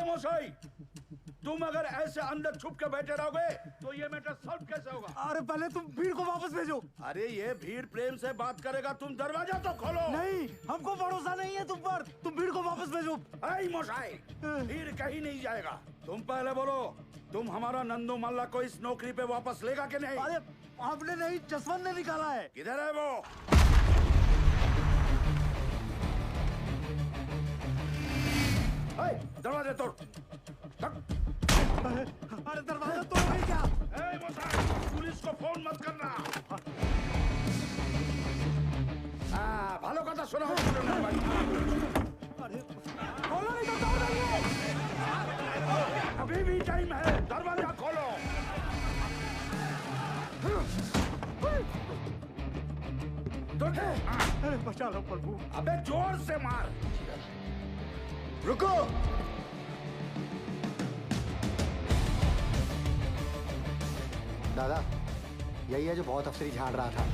मोशाई, तुम अगर ऐसे अंदर छुप के बैठे रहोगे तो ये मैटर सॉल्व कैसे होगा? अरे पहले तुम भीड़ को वापस भेजो। अरे ये भीड़ प्रेम से बात करेगा, तुम दरवाजा तो खोलो। नहीं, हमको भरोसा नहीं है तुम पर। तुम भीड़ को वापस भेजो। ऐ मोशाई, भीड़ कहीं नहीं जाएगा। तुम पहले बोलो, तुम हमारा नंदू मल्ला को इस नौकरी पे वापस लेगा कि नहीं? अरे आपने नहीं, जसवंत ने निकाला है। किधर है वो? दरवाजे तोड़। अरे दरवाजा तोड़ नहीं क्या? पुलिस को फोन मत करना। भालो कथा सुना। अरे खोलो नहीं तो तोड़ देंगे। अभी भी टाइम है, दरवाजा खोलो। अरे बचा लो प्रभु। अबे जोर से मार। रुको। दादा, यही है जो बहुत अफसरी झाड़ रहा था।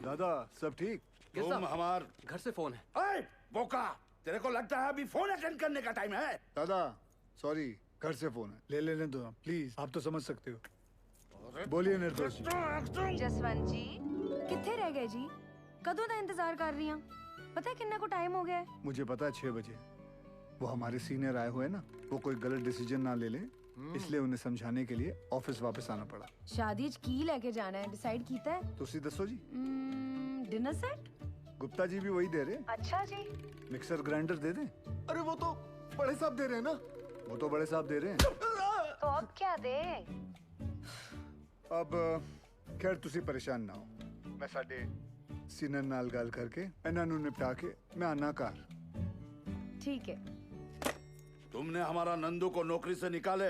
दादा सब ठीक? तुम हमार घर से फोन है। ऐ बोका, तेरे को लगता है अभी फोन अटेंड करने का टाइम है? दादा सॉरी, घर से फोन है। ले लेने दो प्लीज, आप तो समझ सकते हो। बोलिए निर्दोष जी। जसवंत जी किथे रह गए जी? कदों का इंतजार कर रही हूं। पता है किन्ने को टाइम हो गया है? मुझे पता है 6 बजे। वो हमारे सीनियर आए हुए हैं ना, वो कोई गलत डिसीजन ना ले ले, इसलिए उन्हें समझाने के लिए ऑफिस वापस आना पड़ा। शादी च की लेके जाना है डिसाइड कीता है? तुसी दसो जी। Dinner set? गुप्ता जी भी वही दे रहे। अच्छा जी। मिक्सर ग्राइंडर दे दें? अरे वो तो बड़े साहब दे रहे हैं ना। वो तो बड़े साहब दे रहे हैं। तो अब क्या दे? अब खैर तुसी परेशान ना हो, मैं साडे सीनियर नाल गल करके इन्हां नूं निपटा के मैं आना घर। ठीक है। तुमने हमारा नंदू को नौकरी से निकाले?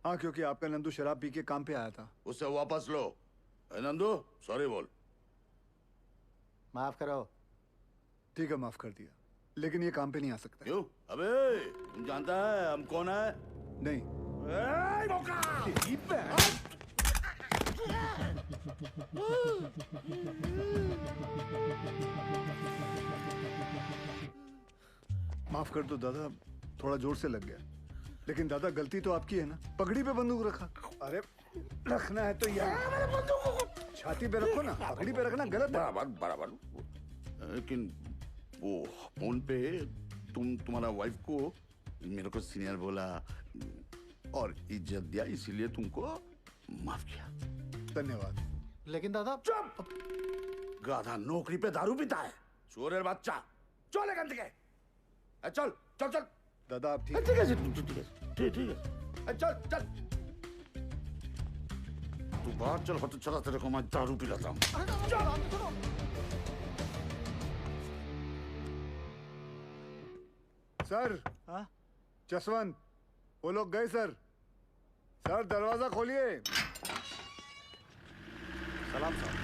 हाँ, क्योंकि आपका नंदू शराब पी के काम पे आया था। उसे वापस लो। नंदू सॉरी बोल। माफ करो। ठीक है, माफ कर दिया, लेकिन ये काम पे नहीं आ सकता। क्यों? अबे तुम जानता है हम कौन है? नहीं। माफ कर दो दादा, थोड़ा जोर से लग गया। लेकिन दादा गलती तो आपकी है ना, पगड़ी पे बंदूक रखा। अरे रखना है तो यार छाती पे रखो ना, पगड़ी पे रखना गलत है। बराबर बराबर। लेकिन वो फोन पे तुम्हारा वाइफ को मेरे को सीनियर बोला और इज्जत दिया, इसीलिए तुमको माफ किया। धन्यवाद। लेकिन दादा। चुप! गाधा नौकरी पे दारू पीता है, चोरेर बच्चा। चल गंद के। चल चल चल। दादा आप ठीक है? ठीक है। चल चल। तू बाहर चल, तो चला तेरे को मैं दारू पिलाता हूँ। सर। हाँ? जसवंत, वो लोग गए सर। सर दरवाजा खोलिए। सलाम साहब।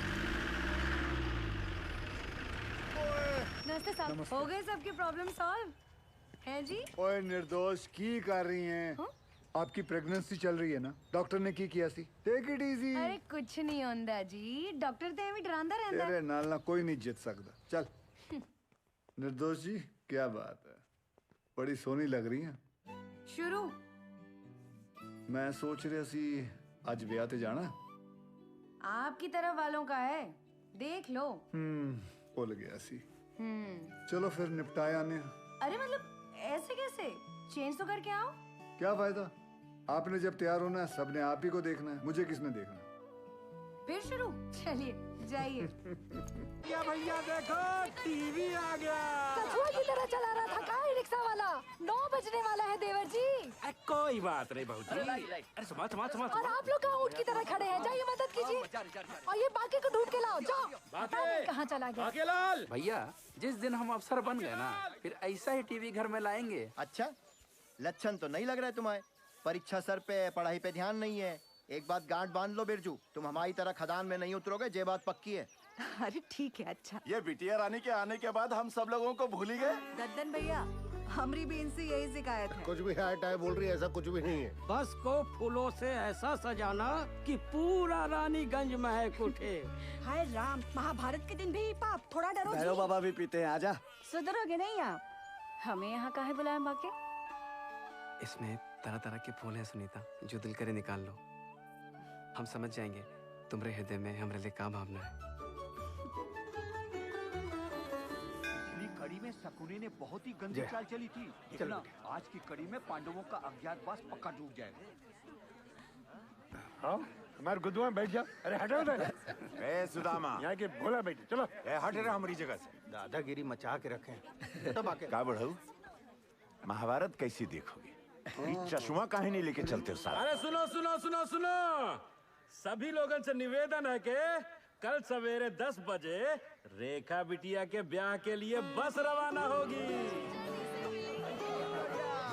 नमस्ते साहब, हो गए सबकी प्रॉब्लम सॉल्व है जी? ओए निर्दोष की कर रही हैं? हाँ? आपकी प्रेगनेंसी चल रही है ना, डॉक्टर ने की किया सी। Take it easy. अरे कुछ नहीं होंदा जी, डॉक्टर ते एवं डरांदा रहंदा। तेरे नाल ना कोई नहीं जीत सकता। चल। निर्दोष जी क्या बात है, बड़ी सोहनी लग रही हैं। शुरू। मैं सोच रहा सी आज ब्याह ते जाना। आपकी तरफ वालों का है, देख लो। भूल गया सी। चलो फिर निपटाया ने। अरे मतलब ऐसे कैसे? चेंज तो करके आओ। क्या फायदा, आपने जब तैयार होना है सबने आप ही को देखना है, मुझे किसने देखना है? फिर शुरू। चलिए जाइए। या भैया देखो टीवी आ गया। कछुआ की तरह चला रहा था का रिक्शा वाला। 9 बजने वाला है देवर जी। कोई बात नहीं बहू जी। अरे समा समा समा। और आप लोग कहाँ ऊँट की तरह खड़े हैं? जाइए मदद कीजिए और ये बाकी को ढूंढ के लाओ। जाओ। कहाँ चला गया? बाकेलाल भैया, जिस दिन हम अफसर बन गए ना, फिर ऐसा ही टीवी घर में लाएंगे। अच्छा, लक्षण तो नहीं लग रहा है तुम्हारे। परीक्षा सर पे, पढ़ाई पे ध्यान नहीं है। एक बात गांठ बांध लो बिरजू, तुम हमारी तरह खदान में नहीं उतरोगे, ये बात पक्की है। अरे ठीक है। अच्छा ये बिटिया रानी के आने के बाद हम सब लोगों को भूल ही गए। दद्दन भैया, हमारी भी इनसे यही शिकायत है। कुछ भी हाय टाय बोल रही है, ऐसा कुछ भी नहीं है। बस को फूलों से ऐसा सजाना कि पूरा रानीगंज महक उठे। हाय राम, महाभारत के दिन भी पाप, थोड़ा डरो जी। भैरव बाबा भी पीते हैं, आजा। सुधरोगे नहीं आप? हमें यहाँ काहे बुलाया बाके? इसमें तरह तरह के फूल हैं सुनीता, जो दिल करे निकाल लो। हम समझ जाएंगे तुम्हारे हृदय में हमारे लिए क्या भावना है। कड़ी में शकुनी ने बहुत ही गंदी चाल चली थी। देखना आज की कड़ी में पांडवों का अज्ञातवास पक्का डूब जाएगा। हाँ, हमारे गुद्दुआ बैठ जा। अरे हटो उधर। ए सुदामा, यहाँ के भोला बैठे, चलो। ए हट रहा हमारी जगह से। दादागिरी मचा के रखे। का बढ़ाऊ? महाभारत कैसी देखोगे? ये चश्मा काहे नहीं लेके चलते हो साला? अरे सुनो सुनो सुनो सुनो, सभी लोगों से निवेदन है कि कल सवेरे 10 बजे रेखा बिटिया के ब्याह के लिए बस रवाना होगी।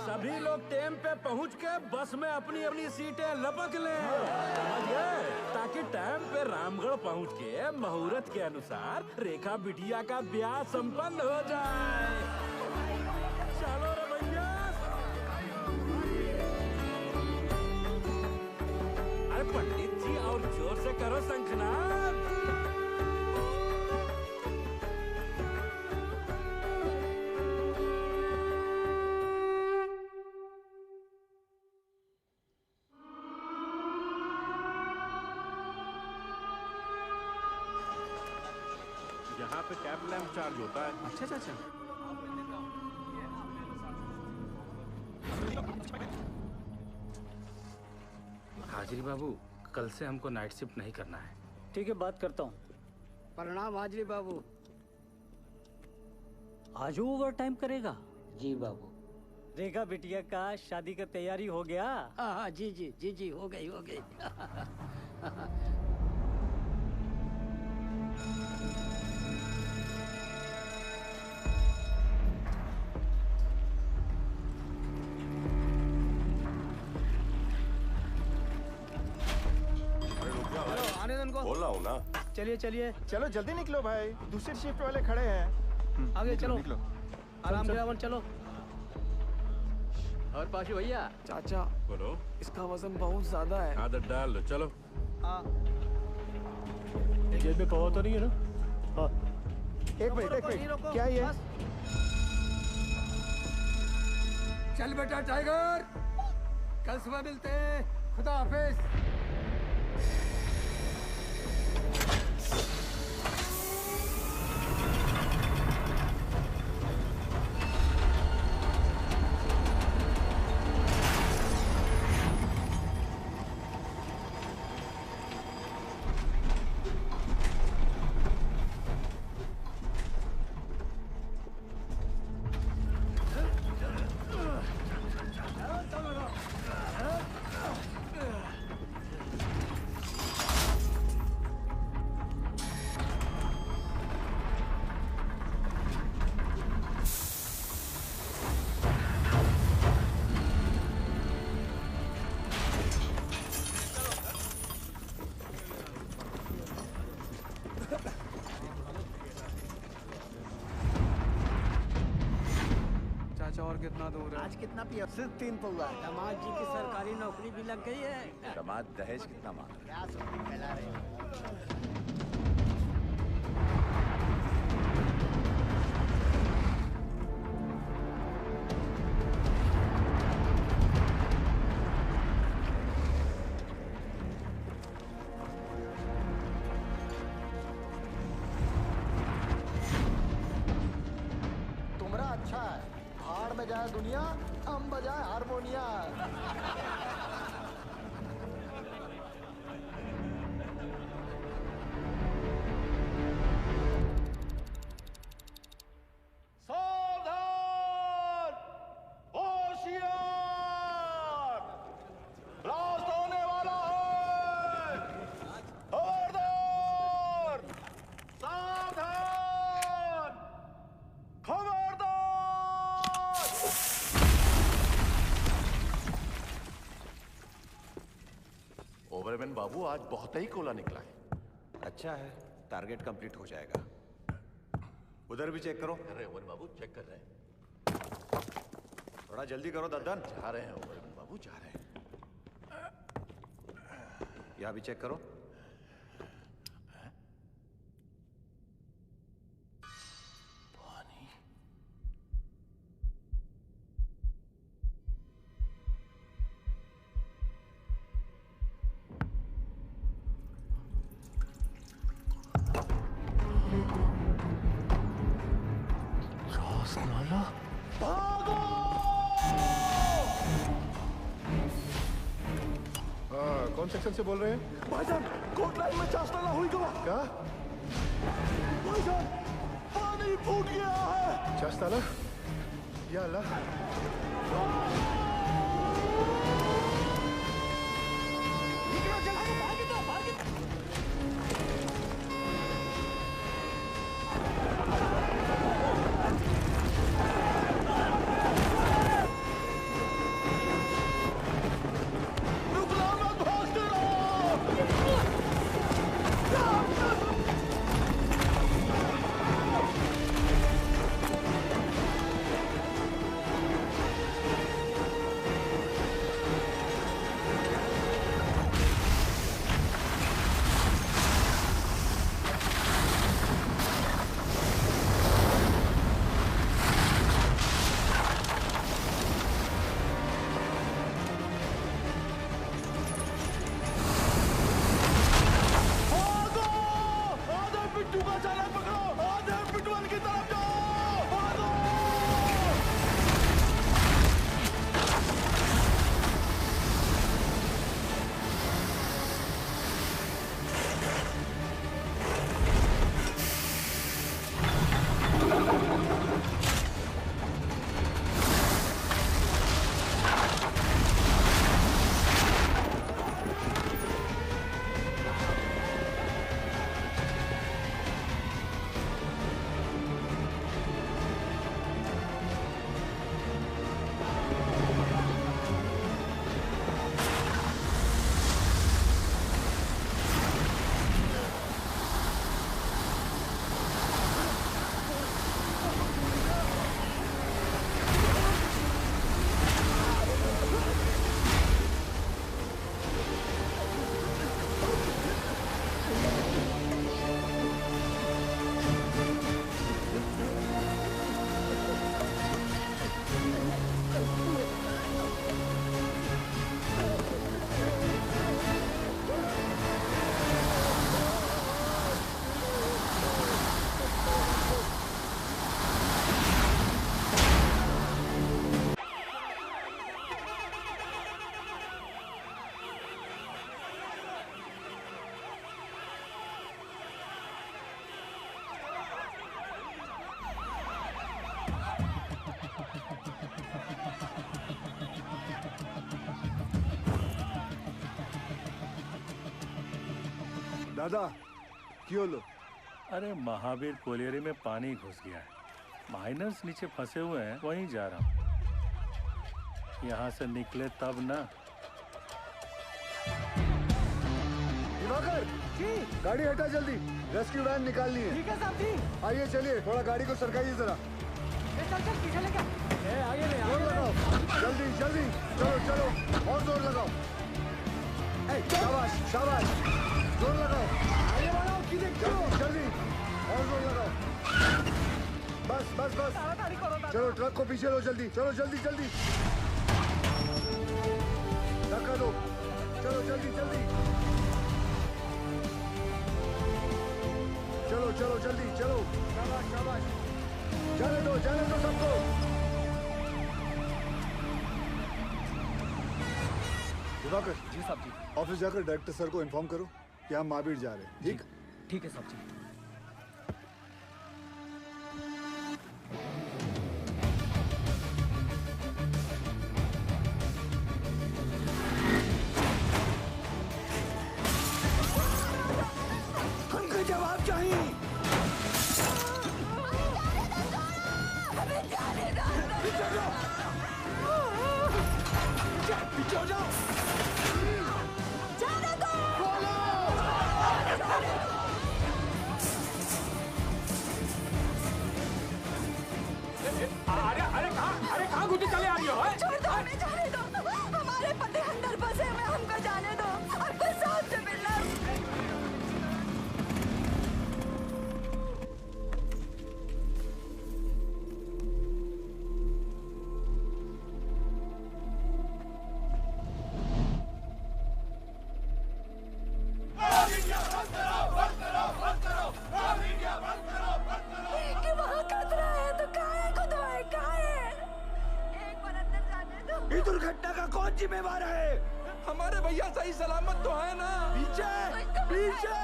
सभी लोग टाइम पे पहुंच के बस में अपनी अपनी सीटें लपक लें, समझ गए? ताकि टाइम पे रामगढ़ पहुंच के मुहूर्त के अनुसार रेखा बिटिया का ब्याह संपन्न हो जाए। चलो रे भैया। अरे पंडित जी और जोर से करो शंखनाद। यहाँ पे कैब लैम्प चार्ज होता है। अच्छा अच्छा। हाजिरी बाबू, कल से हमको नाइट शिफ्ट नहीं करना है। ठीक है, बात करता हूँ। प्रणाम हाजिरी बाबू। आज ओवर टाइम करेगा? जी बाबू। रेखा बिटिया का शादी का तैयारी हो गया? हाँ जी जी जी जी, हो गई हो गई। आने दो उनको। बोला हूँ ना। चलिए चलिए, चलो जल्दी निकलो भाई, दूसरी शिफ्ट वाले खड़े हैं। आगे चलो, आराम से आराम चलो। और पाशु भैया, चाचा बोलो। इसका वजन बहुत ज्यादा है। आदत डाल लो, चलो। हाँ। जेब में पवा तो नहीं है ना? हाँ। एक मिनट, क्या ये? चल बेटा टाइगर, कल सुबह मिलते हैं। खुदा हाफिज। चाचा और कितना दूर है? आज कितना पिया? सिर्फ 3 पौवा। दामाद जी की सरकारी नौकरी भी लग गई है। दामाद दहेज कितना मांग? क्या सुन फैला रहे हो? तुमरा अच्छा है, भाड़ में जाए दुनिया, हम बजाए हारमोनिया। सावधान! होशियार! ब्लास्ट होने वाला है! खबरदार! सावधान! खबरदार! ओवरमैन बाबू, आज बहुत ही कोला निकला है। अच्छा है, टारगेट कंप्लीट हो जाएगा। उधर भी चेक करो। अरे वन बाबू चेक कर रहे हैं। थोड़ा जल्दी करो दद्दन। जा रहे हैं ओवर बाबू, जा रहे हैं। यहाँ भी चेक करो। कौन सेक्शन से बोल रहे हैं? भाईजान कोट लाइन में चास्ताना हुई गवा। क्या? भाईजान पानी फूट गया है। चास्ताला? या अल्लाह। दादा क्यों लो? अरे महावीर कोलियरी में पानी घुस गया है, माइनर्स नीचे फंसे हुए हैं, वहीं जा रहा हूँ। यहाँ से निकले तब ना। दिवाकर जी, गाड़ी हटा जल्दी, रेस्क्यू वैन निकालनी है। ठीक है साहब जी। आइए चलिए, थोड़ा गाड़ी को सरकाइए जरा। चल चल पीछे लेके आगे ले जोर लगाओ, जल्दी जल्दी, चलो चलो और जोर लगाओ। शाबाश शाबाश, जोर लगाओ, आगे बढ़ाओ, जल्दी जल्दी और जोर लगाओ। बस बस बस, चलो ट्रक को पीछे लो जल्दी, चलो जल्दी जल्दी, धक्का दो, चलो जल्दी जल्दी, चलो चलो जल्दी चलो, शाबाश शाबाश, जाने दो सबको। दिवाकर जी साहब जी, ऑफिस जाकर डायरेक्टर सर को इन्फॉर्म करो कि हम महावीर जा रहे हैं। ठीक ठीक है साहब जी। हमको जवाब चाहिए। पीछे हो जाओ। जाने दो। अरे कहाँ गुड्डी चले आ रही हो? जिम्मेवार है? हमारे भैया सही सलामत तो है ना? पीछे पीछे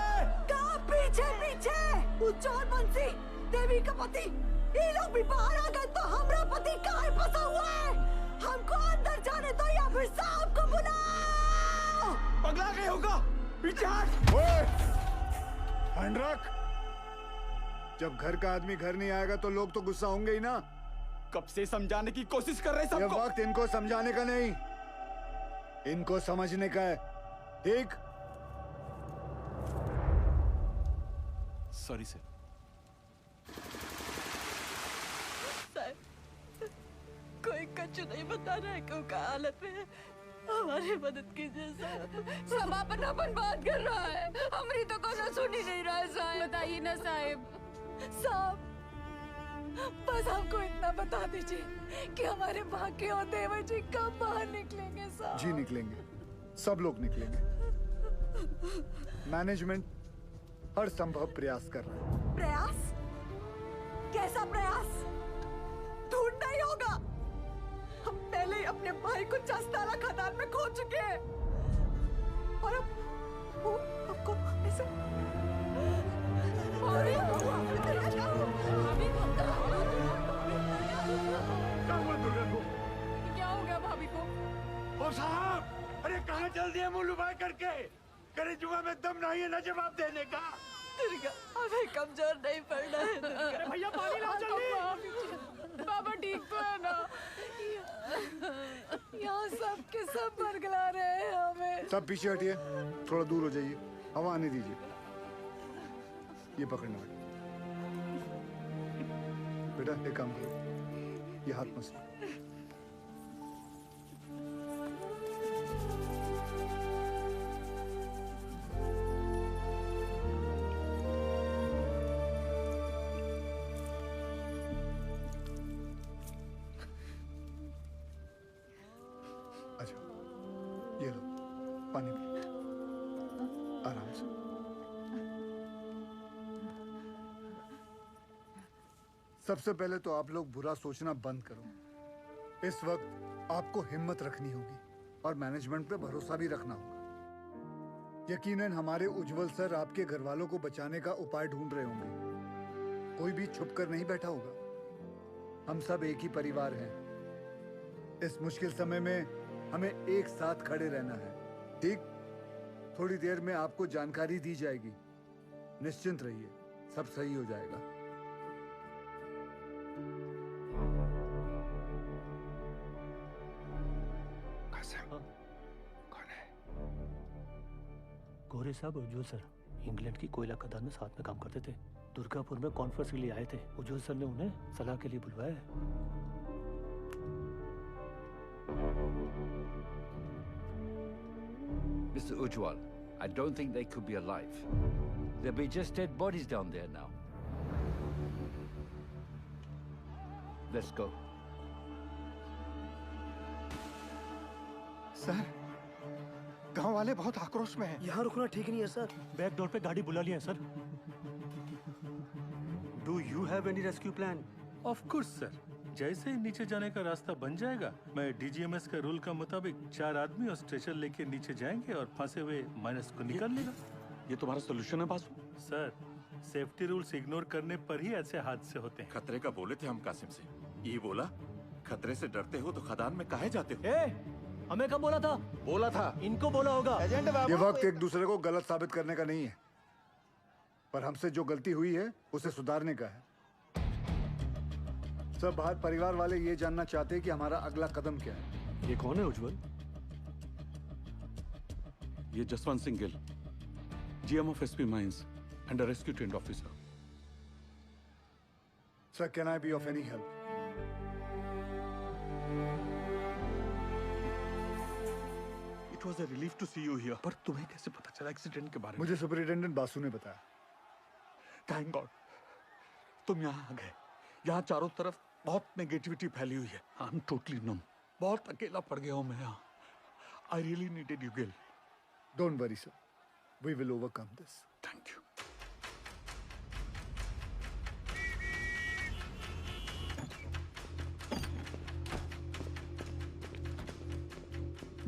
कहाँ पीछे पीछे? उज्जवल बंसी देवी का पति ये लोग भी बाहर आ गए तो हमारा पति कहाँ फंसा हुआ है? हमको अंदर जाने दो या फिर साहब को बुलाओ। पगला गए होगा। पीछे हट। हैंड रख। जब घर का आदमी घर नहीं आएगा तो लोग तो गुस्सा होंगे ही ना। कब से समझाने की कोशिश कर रहे हैं ये सबको। वक्त इनको समझाने का नहीं, इनको समझने का है। ठीक? Sorry sir. कोई कच्चू नहीं बता रहा है क्यों का हालत में है। हमारी मदद कीजिए साहब। सब अपन बात कर रहा है, हमारी तो कोई सुन ही नहीं रहा है साहब। बताइए ना साहब। साहब बस हमको इतना बता दीजिए कि हमारे भाग्य और देवर जी कब बाहर निकलेंगे साहब। जी निकलेंगे, सब लोग निकलेंगे। मैनेजमेंट हर संभव प्रयास कर रहा है। प्रयास? कैसा प्रयास? ढूंढना ही होगा। हम पहले ही अपने भाई को चस्ताला खदान में खो चुके हैं और अब वो हमको ऐसे क्या हो गया भाभी को? ओ साहब, अरे कहाँ चल दिए मुंह लुभाए करके? करे जुआ में दम नहीं है ना जवाब देने का। दुर्गा हमें कमजोर नहीं पड़ना है दुर्गा। भैया पानी लाओ जल्दी। बाबा ठीक तो है ना? यहाँ सब के सब बरगला रहे हैं हमें। सब पीछे हटिए, थोड़ा दूर हो जाइए, हवा आने दीजिए। ये पकड़ना बेटा, एक काम करो, ये हाथ मसलो। अच्छा, ये लो पानी पी, आराम से। सबसे पहले तो आप लोग बुरा सोचना बंद करो। इस वक्त आपको हिम्मत रखनी होगी और मैनेजमेंट पे भरोसा भी रखना होगा। यकीनन हमारे उज्जवल सर आपके घर वालों को बचाने का उपाय ढूंढ रहे होंगे। कोई भी छुप कर नहीं बैठा होगा। हम सब एक ही परिवार हैं। इस मुश्किल समय में हमें एक साथ खड़े रहना है। ठीक? थोड़ी देर में आपको जानकारी दी जाएगी। निश्चिंत रहिए, सब सही हो जाएगा। गोरे साहब उज्जवल सर इंग्लैंड की कोयला खदान में साथ में काम करते थे। दुर्गापुर में कॉन्फ्रेंस के लिए आए थे। उज्जवल सर ने उन्हें सलाह के लिए बुलवाया है। Mr. Ujwal, I don't think they could be alive. There'll be just dead bodies down there now. Let's go. Sir, गांव वाले बहुत आक्रोश में हैं। यहाँ रुकना ठीक नहीं है सर। बैक डोर पे गाड़ी बुला लिया है sir. Do you have any rescue plan? Of course sir. जैसे ही नीचे जाने का रास्ता बन जाएगा, मैं डीजीएमएस के रूल का मुताबिक 4 आदमी और स्ट्रेचर लेके नीचे जाएंगे और फंसे हुए माइनस को निकाल लेगा। ये तुम्हारा सोल्यूशन है Basu? Sir, safety rules ignore करने पर ही ऐसे हादसे होते हैं। खतरे का बोले थे हम कासिम से। ये बोला, खतरे से डरते हो तो खदान में काहे जाते हो? हमें कब बोला था? बोला था। इनको बोला होगा। ये वक्त एक दूसरे को गलत साबित करने का नहीं है, पर हमसे जो गलती हुई है उसे सुधारने का है। सब बाहर परिवार वाले ये जानना चाहते हैं कि हमारा अगला कदम क्या है। ये कौन है उज्जवल? ये Jaswant Singh Gill, GM of SP mines and rescue trained officer. Sir, can I be of any help? It was a relief to see you here. पर तुम्हें कैसे पता चला एक्सीडेंट के बारे में? मुझे सुपरिटेंडेंट बासु ने बताया। थैंक गॉड तुम यहाँ आ गए। यहाँ चारों तरफ बहुत नेगेटिविटी फैली हुई है। I am totally numb. बहुत अकेला पड़ गया हूँ मैं यहाँ। I really needed you Gill. Don't worry sir, we will overcome this. Thank you.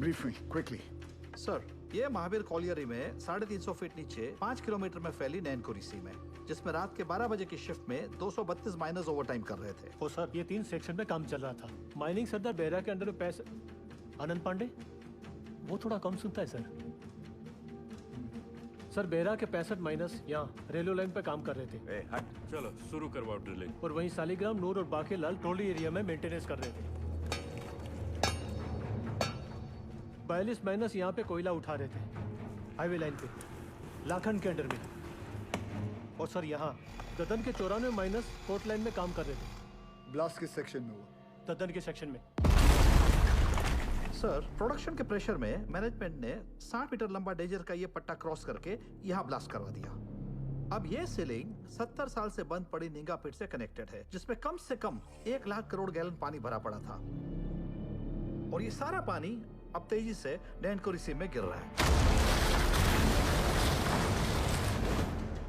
Brief me quickly. Sir, ये महावीर कॉलियरी में 350 फीट नीचे 5 किलोमीटर में फैली नैनकुरी सी में, जिसमें रात के 12 बजे की शिफ्ट में 232 माइनर्स ओवरटाइम कर रहे थे। ओ सर, ये 3 सेक्शन में काम चल रहा था। माइनिंग सरदार बेहरा के अंडर में पैसे आनंद पांडे, वो थोड़ा कम सुनता है सर बेहरा के 65 माइनस यहाँ रेलवे लाइन पे काम कर रहे थे। चलो शुरू करवाओ ड्रिलिंग। और वहीं सालीग्राम, नूर और बाकी लाल ट्रोली एरिया में मेंटेनेंस कर रहे थे। 42 माइनस यहाँ पे कोयला उठा रहे थे हाईवे लाइन पे लाखन के अंडर में। और सर यहाँ ददन के 94 माइनस कोर्ट लाइन में काम कर रहे थे। ब्लास्ट किस सेक्शन में हुआ? ददन के सेक्शन में। सर, प्रोडक्शन के प्रेशर में मैनेजमेंट ने 60 मीटर लंबा डेजर का ये पट्टा क्रॉस करके यहाँ ब्लास्ट करवा दिया। अब ये सीलिंग 70 साल से बंद पड़ी निंगा पिट से कनेक्टेड है, जिसमें कम से कम 1 लाख करोड़ गैलन पानी भरा पड़ा था। और ये सारा पानी अब तेजी से नैनकुरी सी में गिर रहा है।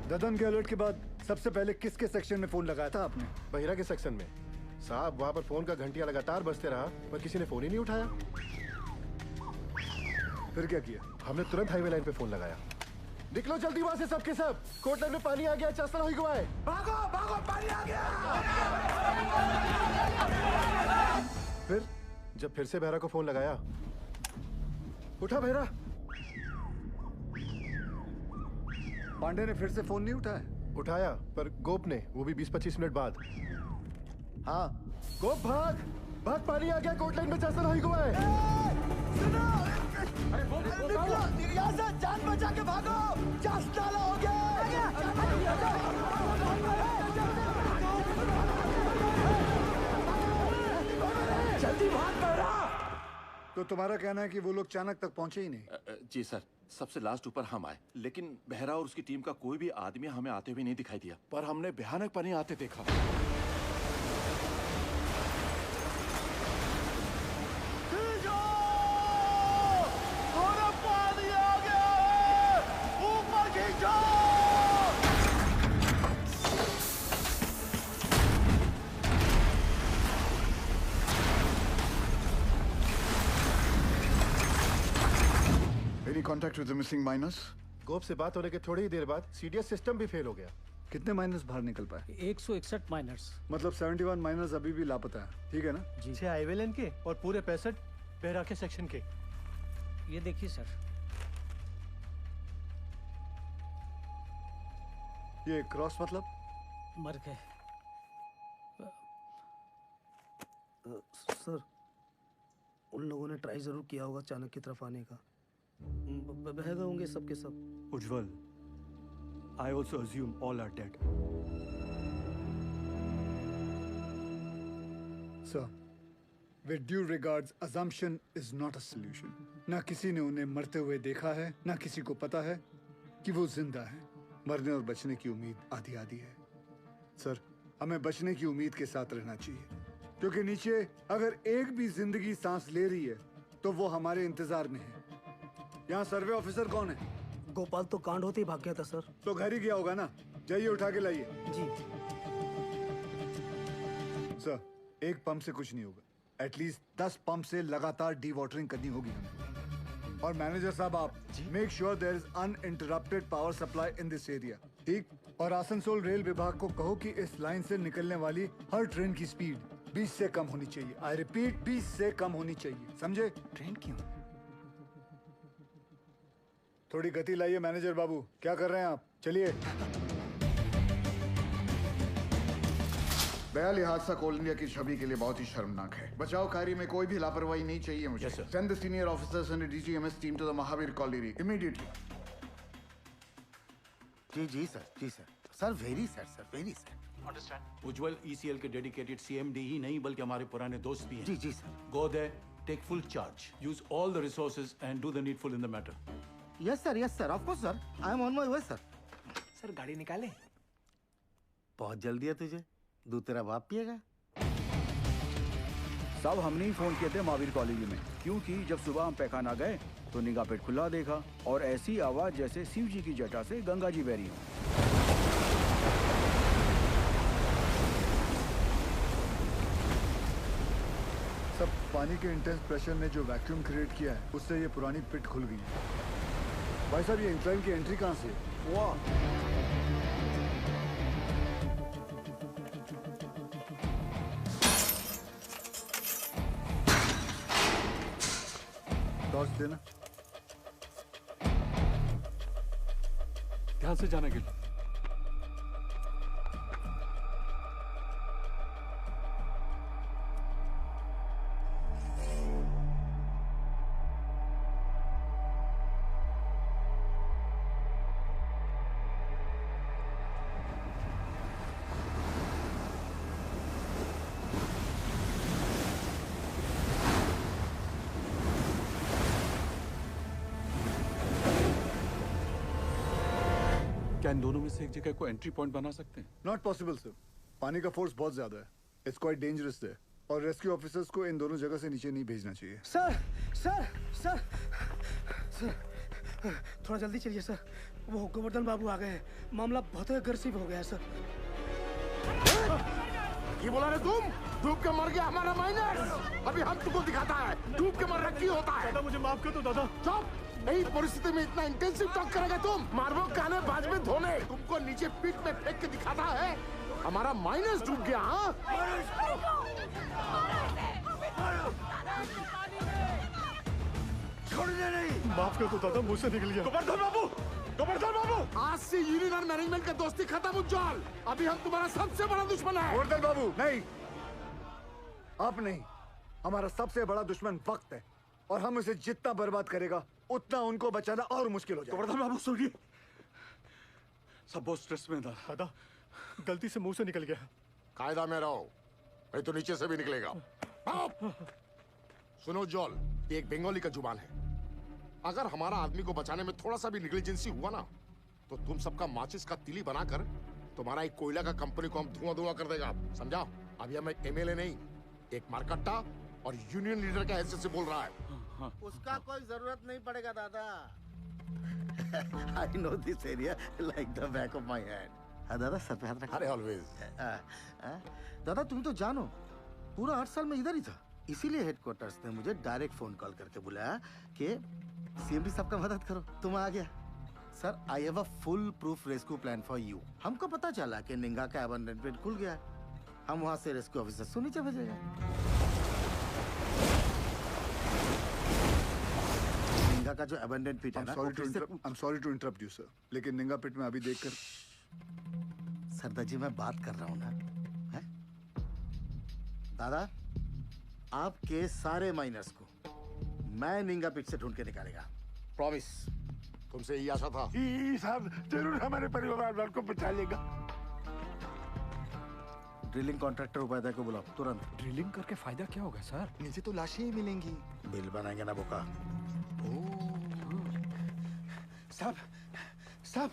ददन के अलर्ट के बाद सबसे पहले किसके सेक्शन में फोन लगाया था आपने? बहिरा के सेक्शन में साहब। वहाँ पर फोन का घंटिया लगातार बजते रहा पर किसी ने फोन ही नहीं उठाया। फिर क्या किया? हमने तुरंत हाईवे लाइन पे फोन लगाया। निकलो जल्दी वहाँ से सबके सब। कोर्ट लाइन में पानी आ गया, चस्ता हुई गुआए। भागो भागो, पानी आ गया। फिर जब फिर से बहरा को फोन लगाया, उठा बहरा। पांडे ने फिर से फोन नहीं उठाया? उठाया पर गोप ने, वो भी 20-25 मिनट बाद। हाँ गोप भाग भाग, पानी आ गया कोर्ट लाइन में, चस्ता हुई गुआए। यहाँ से जान बचा के भागो, चास्ताला हो गया। जल्दी भाग बहरा। तो तुम्हारा कहना है कि वो लोग चाणक तक पहुंचे ही नहीं? जी सर, सबसे लास्ट ऊपर हम आए, लेकिन बहरा और उसकी टीम का कोई भी आदमी हमें आते हुए नहीं दिखाई दिया, पर हमने भयानक पानी आते देखा। Any contact with the missing miners? गोप से बात होने के थोड़ी ही देर बाद सीडीएस सिस्टम भी फेल हो गया। कितने माइनर्स बाहर निकल पाए? 161 माइनर्स। मतलब 71 माइनर्स अभी भी लापता है, ठीक है ना? जी। 6 हाईवे लाइन के और पूरे 65 बेहरा के सेक्शन के। ये देखिए सर। ये क्रॉस मतलब? मर गए। सर, उन लोगों ने ट्राई जरूर किया होगा चाणक की तरफ आने का। बह गए होंगे सबके सब। उज्जवल, I also assume all are dead. Sir, with due regards, assumption is not a solution. ना किसी ने उन्हें मरते हुए देखा है, ना किसी को पता है कि वो जिंदा है। मरने और बचने की उम्मीद आधी आधी है। सर, हमें बचने की उम्मीद के साथ रहना चाहिए, क्योंकि नीचे अगर एक भी जिंदगी सांस ले रही है तो वो हमारे इंतजार में है। यहाँ सर्वे ऑफिसर कौन है? गोपाल तो कांड होते ही भाग गया था सर। तो घर ही गया होगा ना? जाइए उठा के लाइए। जी। सर, एक पंप से कुछ नहीं होगा। एटलीस्ट 10 पंप से लगातार डी वाटरिंग करनी होगी हमें। और मैनेजर साहब, आप make sure there is uninterrupted power supply in this area, ठीक? और आसनसोल रेल विभाग को कहो कि इस लाइन से निकलने वाली हर ट्रेन की स्पीड 20 से कम होनी चाहिए। आई रिपीट, 20 से कम होनी चाहिए, समझे? ट्रेन क्यों? थोड़ी गति लाइए मैनेजर बाबू। क्या कर रहे हैं आप? चलिए। बयाली हादसा कोल इंडिया की छवि के लिए बहुत ही शर्मनाक है। बचाव कार्य में कोई भी लापरवाही नहीं चाहिए मुझे। Send the senior officers and DGMS team to the Mahavir colony immediately. जी सर, जी sir. Sir very sir, very sir. Understand. Ujjwal ECL के डेडिकेटेड सीएमडी ही नहीं बल्कि हमारे पुराने दोस्त भी हैं। जी जी sir. Go there, take full charge, use all the resources and do the needful in the matter. Yes sir, of course sir. I am on my way sir. Sir गाड़ी निकाले। बहुत जल्दी है तुझे। दूध तेरा बाप पिएगा। साहब, हमने ही फोन किए थे महावीर कॉलेज में, क्योंकि जब सुबह हम पैखाना गए तो निगाह पेट खुला देखा और ऐसी आवाज जैसे शिव जी की जटा से गंगा जी बह रही हो। सब पानी के इंटेंस प्रेशर ने जो वैक्यूम क्रिएट किया है उससे ये पुरानी पिट खुल गई है। भाई साहब ये इंक्लाइन की एंट्री कहाँ से है? वाह, टॉर्च देना। ध्यान से जाना गिल। क्या इन दोनों में से एक जगह को एंट्री पॉइंट बना सकते हैं? नॉट पॉसिबल सर, पानी का फोर्स बहुत ज्यादा है। इट्स क्वाइट डेंजरस है और रेस्क्यू ऑफिसर्स को इन दोनों जगह से नीचे नहीं भेजना चाहिए। सर सर सर सर थोड़ा जल्दी चलिए सर, वो गोवर्धन बाबू आ गए हैं, मामला बहुत अग्रेसिव हो गया है सर। ये बोला रे तुम, डूब के मर गया हमारा माइनर। अभी हम तुमको दिखाता है डूब के मरना क्यों होता है। दादा मुझे माफ कर दो दादा। चुप, यही परिस्थिति में इतना इंटेंसिव टॉक करेगा तुम। मारवो काने बाज में धोने, तुमको नीचे पीठ में फेंक के दिखाता है हमारा माइनस डूब गया। हाँ छोड़ने नहीं। माफ कर दो दादा, मुझसे निकल गया। गोवर्धन बाबू, गोवर्धन बाबू, आज से यूनियन और मैनेजमेंट का दोस्ती खत्म उज्जवल। अभी हम तुम्हारा सबसे बड़ा दुश्मन है। गोवर्धन बाबू नहीं, आप नहीं, हमारा सबसे बड़ा दुश्मन वक्त है और हम उसे जितना बर्बाद करेगा उतना उनको बचाना और मुश्किल हो जाएगा। गोवर्धन बाबू सुनिए, सब बहुत स्ट्रेस में था। दादा गलती से मुंह से निकल गया। कायदा में रहो, नहीं तो नीचे से भी निकलेगा। सुनो जॉल, ये एक बंगाली का जुबान है। अगर हमारा आदमी को बचाने में थोड़ा सा भी निग्लिजेंसी हुआ ना तो तुम सबका माचिस का तिली बनाकर तुम्हारा एक कोयला का कंपनी को हम धुआं धुआं कर देगा, समझा। अभी हम एक एमएलए नहीं, एक मारकट्टा और यूनियन लीडर का हैसियत से बोल रहा है। उसका कोई जरूरत नहीं पड़ेगा दादा। I know this area like the back of my hand. हाँ दादा, सर पे हाथ रखो। अरे ऑलवेज। दादा तुम तो जानो, पूरा 8 साल में इधर ही था, इसीलिए हेडक्वार्टर्स ने मुझे डायरेक्ट फोन कॉल करके बुलाया कि सीएमडी साहब का मदद करो। तुम आ गया। Sir I have a full proof rescue plan for you. हमको पता चला कि निंगा का अबंडनमेंट खुल गया है, हम वहाँ से रेस्क्यू ऑफिसर को नीचे भेजेंगे। निंगा का जो अबंडन पिट है ना, I'm sorry to interrupt you sir, लेकिन निंगा पिट में अभी देखकर। सरदार जी मैं बात कर रहा हूँ ना, है? दादा आपके सारे माइनर्स को मैं निंगा पिट से ढूंढ के निकालेगा, प्रॉमिस। तुमसे यही आशा था। साहब जरूर हमारे परिवार वालों को बचा लेगा। ड्रिलिंग कॉन्ट्रैक्टर उपाध्याय को बुलाओ तुरंत। ड्रिलिंग करके फायदा क्या होगा सर? नीचे तो लाशें ही मिलेंगी। बिल बनाएंगे ना बोका। साहब साहब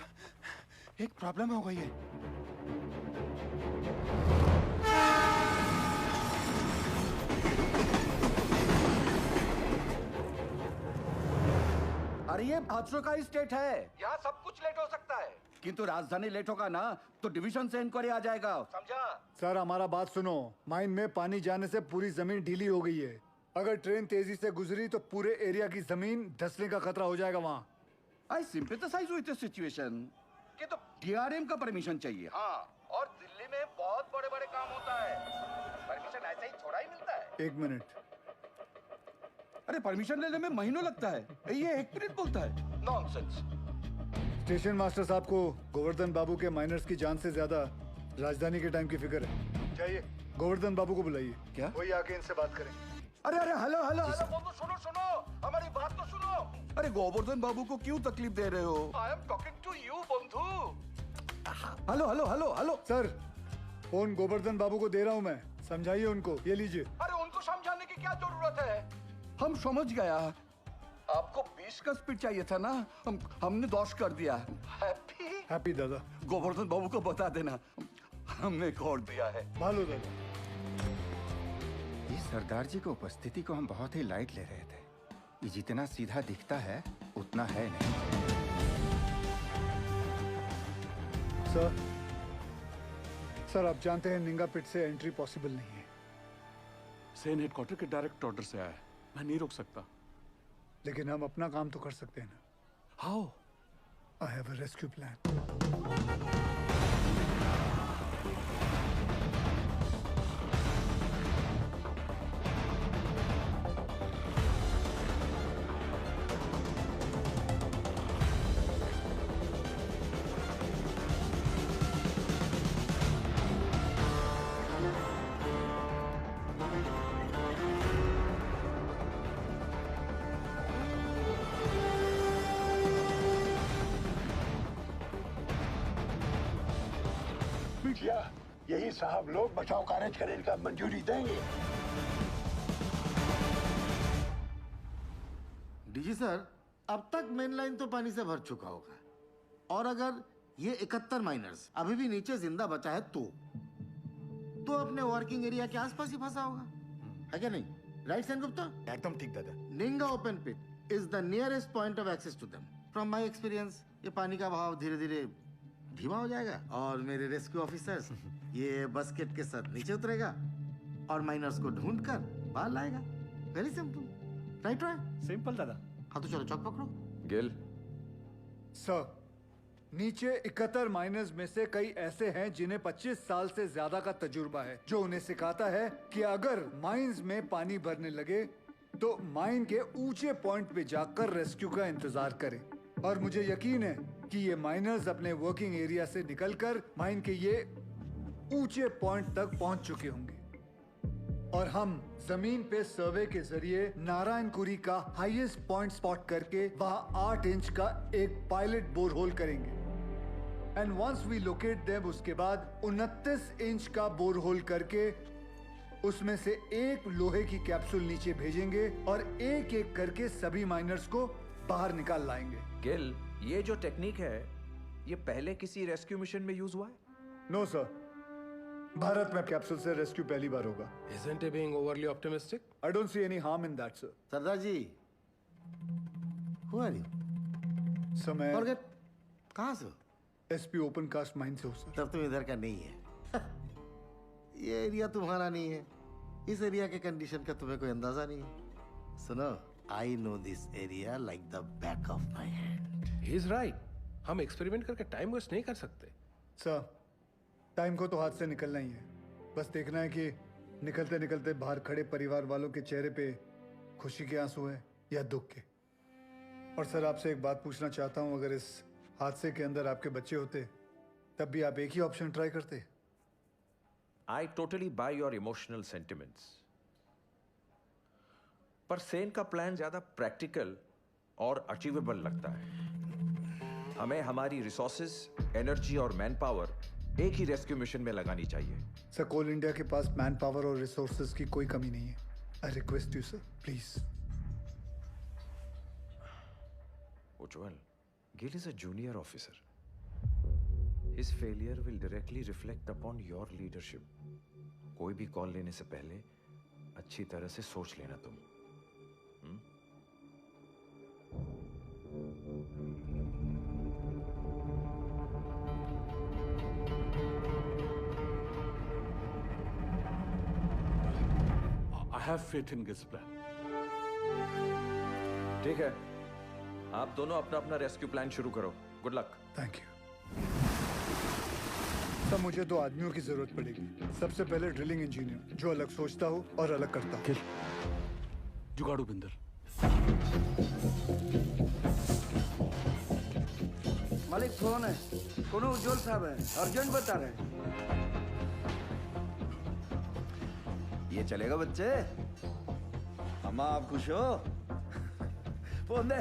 एक प्रॉब्लम हो गई है। अरे ये हादसों का स्टेट है, यहाँ सब कुछ लेट हो सकता है। किंतु राजधानी लेट होगा ना तो डिवीजन से इंक्वायरी आ जाएगा, समझा? सर हमारा बात सुनो, माइन में पानी जाने से पूरी जमीन ढीली हो गई है। अगर ट्रेन तेजी से गुजरी तो पूरे एरिया की जमीन धंसने का खतरा हो जाएगा वहाँ। आई सिंपैथाइज विद द सिचुएशन। कि तो डीआरएम का परमिशन चाहिए। हाँ, और दिल्ली में बहुत बड़े बड़े काम होता है, परमिशन ऐसे ही थोड़ा ही मिलता है। 1 मिनट। अरे परमिशन लेने में महीनों लगता है, ये 1 मिनट बोलता है। नॉनसेंस। स्टेशन मास्टर साहब को गोवर्धन बाबू के माइनर्स की जान से ज्यादा राजधानी के टाइम की फिक्र है। चाहिए गोवर्धन बाबू को बुलाइए। क्या? वही आके इनसे बात करें। अरे अरे हेलो हेलो हेलो बाबू, सुनो सुनो, हमारी बात तो सुनो। अरे गोवर्धन बाबू को क्यों तकलीफ दे रहे हो? I am talking to you बंधु। Hello hello hello hello sir, phone Govardhan बाबू को दे रहा हूँ मैं, समझाइए उनको। ये लीजिए। अरे उनको समझाने की क्या जरूरत है, हम समझ गया। आपको 20 का स्पीड चाहिए था ना, हमने 10 कर दिया। हैप्पी दादा। गोवर्धन बाबू को बता देना हमने खोल दिया है। भालो दादा। इस सरदार जी की उपस्थिति को हम बहुत ही लाइट ले रहे थे। ये जितना सीधा दिखता है उतना है नहीं। सर आप जानते हैं निंगा पिट से एंट्री पॉसिबल नहीं है। सेन हेडक्वार्टर के डायरेक्ट ऑर्डर से आया है, मैं नहीं रोक सकता। लेकिन हम अपना काम तो कर सकते हैं ना। How? I have a rescue plan. यही साहब लोग बचाव कार्य करने का मंजूरी देंगे। डीजी सर, अब तक मेन लाइन तो पानी से भर चुका होगा, और अगर ये 71 माइनर्स अभी भी नीचे जिंदा बचा है तो अपने वर्किंग एरिया के आसपास ही फंसा होगा, है क्या नहीं? राइट सेन गुप्ता? एकदम ठीक दादा। Ninga open pit is the nearest point of access to them. From my experience ये पानी का बहाव धीरे धीरे धीमा हो जाएगा और मेरे रेस्क्यू ऑफिसर्स ये बस्केट के साथ नीचे उतरेगा और माइनर्स को ढूंढ कर बाहर लाएगा। Very simple, right? सिंपल दादा। हाँ तो चलो चौक पकड़ो। गिल सर, नीचे 71 माइनर्स में से कई ऐसे हैं जिन्हें 25 साल से ज्यादा का तजुर्बा है, जो उन्हें सिखाता है कि अगर माइंस में पानी भरने लगे तो माइन के ऊंचे पॉइंट पे जाकर रेस्क्यू का इंतजार करें। और मुझे यकीन है कि ये माइनर्स अपने वर्किंग एरिया से निकलकर माइन के ये ऊंचे पॉइंट तक पहुंच चुके होंगे और हम जमीन पे सर्वे के जरिए नारायणकुरी का हाईएस्ट पॉइंट स्पॉट करके वहां 8 इंच का एक पायलट बोरहोल करेंगे। And once we locate them, उसके बाद 29 इंच का बोरहोल करके उसमें से एक लोहे की कैप्सूल नीचे भेजेंगे और एक एक करके सभी माइनर्स को बाहर निकाल लाएंगे। गिल, ये जो टेक्निक है ये पहले किसी रेस्क्यू मिशन में यूज हुआ है? नो सर, भारत में कैप्सूल से रेस्क्यू पहली बार होगा। Isn't he being overly optimistic? I don't see any harm in that, sir. Sardar ji, who are you? Sir मैं Forget, कहाँ से? एसपी ओपन कास्ट माइन से हूँ सर। तब तुम इधर का नहीं है। ये एरिया तुम्हारा नहीं है। इस एरिया के कंडीशन का तुम्हें कोई अंदाजा नहीं है। सुनो, I know this area like the back of my hand. He is right. हम एक्सपेरिमेंट करके टाइम वेस्ट नहीं कर सकते। सर, टाइम को तो हाथ से निकलना ही है। बस देखना है कि निकलते निकलते बाहर खड़े परिवार वालों के चेहरे पे खुशी के आंसू है या दुख के। और सर, आपसे एक बात पूछना चाहता हूँ, अगर इस हादसे के अंदर आपके बच्चे होते तब भी आप एक ही ऑप्शन ट्राई करते? I totally buy your emotional sentiments. पर सेन का प्लान ज्यादा प्रैक्टिकल और अचीवेबल लगता है। हमें हमारी रिसोर्सेज, एनर्जी और मैन पावर एक ही रेस्क्यू मिशन में लगानी चाहिए। सर, कोल इंडिया के पास मैन पावर और रिसोर्सेज की कोई कमी नहीं है। I request you sir, please. Ujjwal, Gill is a junior officer. His failure will directly reflect upon your leadership. कोई भी कॉल लेने से पहले अच्छी तरह से सोच लेना तुम। I have faith in Gil's plan. ठीक है, आप दोनों अपना अपना रेस्क्यू प्लान शुरू करो। Good luck. Thank you. सब मुझे 2 आदमियों की जरूरत पड़ेगी। सबसे पहले ड्रिलिंग इंजीनियर, जो अलग सोचता हो और अलग करता हो। जुगाड़ू बिंदर। मालिक फोन है, कोनो उज्जवल साहब है, अर्जेंट बता रहे हैं। ये चलेगा बच्चे? अम्मा आप खुश हो? फोन दे।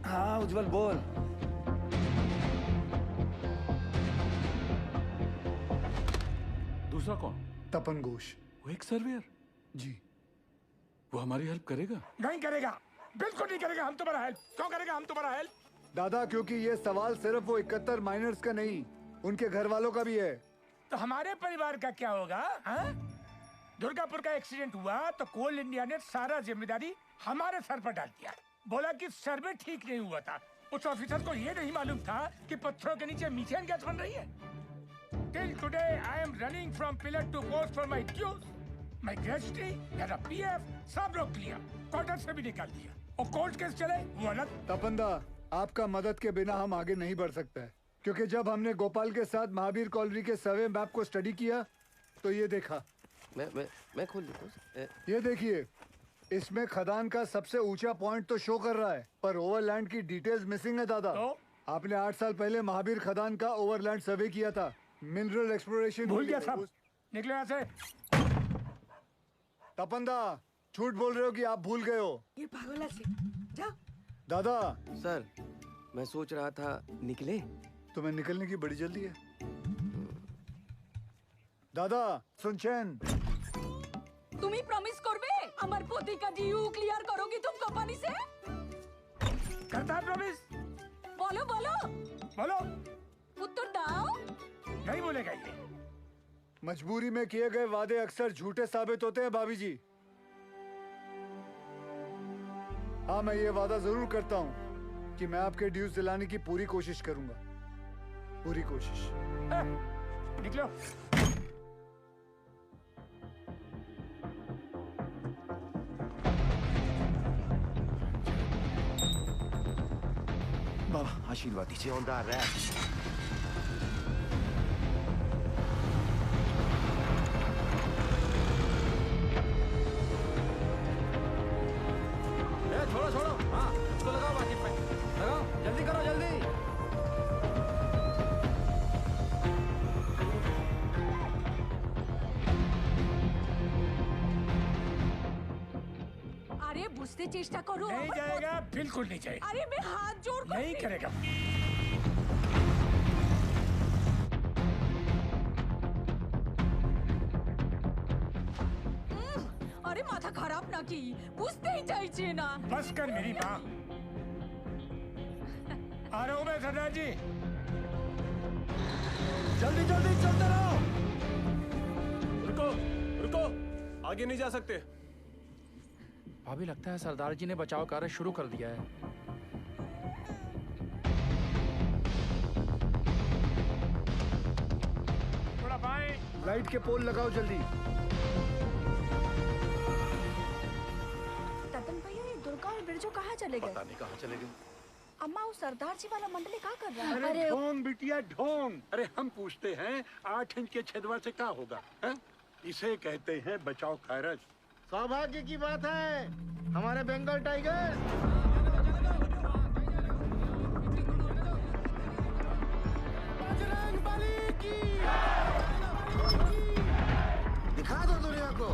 हाँ उज्जवल बोल। दूसरा कौन? तपन घोष। वो एक सर्वेयर? जी। वो हमारी हेल्प करेगा? नहीं करेगा, बिल्कुल नहीं करेगा। हम तुम्हारा हेल्प क्यों करेगा? हम तुम्हारा हेल्प दादा, क्योंकि ये सवाल सिर्फ वो 71 माइनर्स का नहीं, उनके घर वालों का भी है। तो हमारे परिवार का क्या होगा? हाँ? दुर्गापुर का एक्सीडेंट हुआ तो कोल इंडिया ने सारा जिम्मेदारी हमारे सर पर डाल दिया। बोला कि सर्वे ठीक नहीं हुआ था। उस ऑफिसर को ये नहीं मालूम था कि पत्थरों के नीचे मीथेन गैस बन रही है। Till today, I am running from pillar to post for my dues. My gratuity, मेरा PF, सब रोक लिया, क्वार्टर से भी निकाल दिया। और कोर्ट केस चले, वो अलग। तपंदा, आपका मदद के बिना हम आगे नहीं बढ़ सकते हैं, क्योंकि जब हमने गोपाल के साथ महावीर कॉलोनी के सर्वे मैप को स्टडी किया, तो ये देखा। मैं खोल दूँ। ये देखिए, इसमें खदान का सबसे ऊंचा पॉइंट तो शो कर रहा है, पर ओवरलैंड की डिटेल्स मिसिंग है दादा। आपने 8 साल पहले महावीर खदान का ओवरलैंड सर्वे किया था, मिनरल एक्सप्लोरेशन भूल गया साहब। निकलो यहाँ से। तपंदा, झूठ बोल रहे हो कि आप भूल गए हो? ये पागल से जा। दादा सर, मैं सोच रहा था निकले। तुम्हें निकलने की बड़ी जल्दी है। दादा सुनचैन, তুমি প্রমিস করবে আমার পতিকা ডিউ ক্লিয়ার করোगी तुम कंपनी से? करता है प्रॉमिस। बोलो बोलो बोलो। उत्तर दाओ। नहीं बोलेगा ये। मजबूरी में किए गए वादे अक्सर झूठे साबित होते हैं भाभी जी। हाँ, मैं ये वादा जरूर करता हूँ कि मैं आपके ड्यूज दिलाने की पूरी कोशिश करूंगा, पूरी कोशिश। निकलो। बाबा आशीर्वाद दीजिए। छोड़ो छोड़ो, हाँ इसको लगाओ बाकी पे, लगाओ जल्दी करो जल्दी। अरे बुझते चेष्टा करो। नहीं जाएगा, बिल्कुल नहीं जाएगा। अरे मैं हाथ जोड़ कर नहीं करेगा। अरे माथा खराब ना की, बुझते ही चाहिए ना। बस कर मेरी माँ। आ रहा हूँ मैं सरदार जी। जल्दी जल्दी चलते रहो। रुको रुको, आगे नहीं जा सकते। भाभी, लगता है सरदार जी ने बचाव कार्य शुरू कर दिया है। थोड़ा बाएं। लाइट के पोल लगाओ जल्दी। तपन भैया, ये दुर्गा और बिरजू कहाँ चले गए? पता नहीं कहाँ चले गए। अम्मा, वो सरदार जी वाला मंडली क्या कर रहा है? अरे ढोंग बिटिया ढोंग। अरे हम पूछते हैं 8 इंच के छेदवा से क्या होगा है? इसे कहते हैं बचाव कार्य। सौभाग्य की बात है, हमारे बंगाल टाइगर दिखा दो दुनिया को।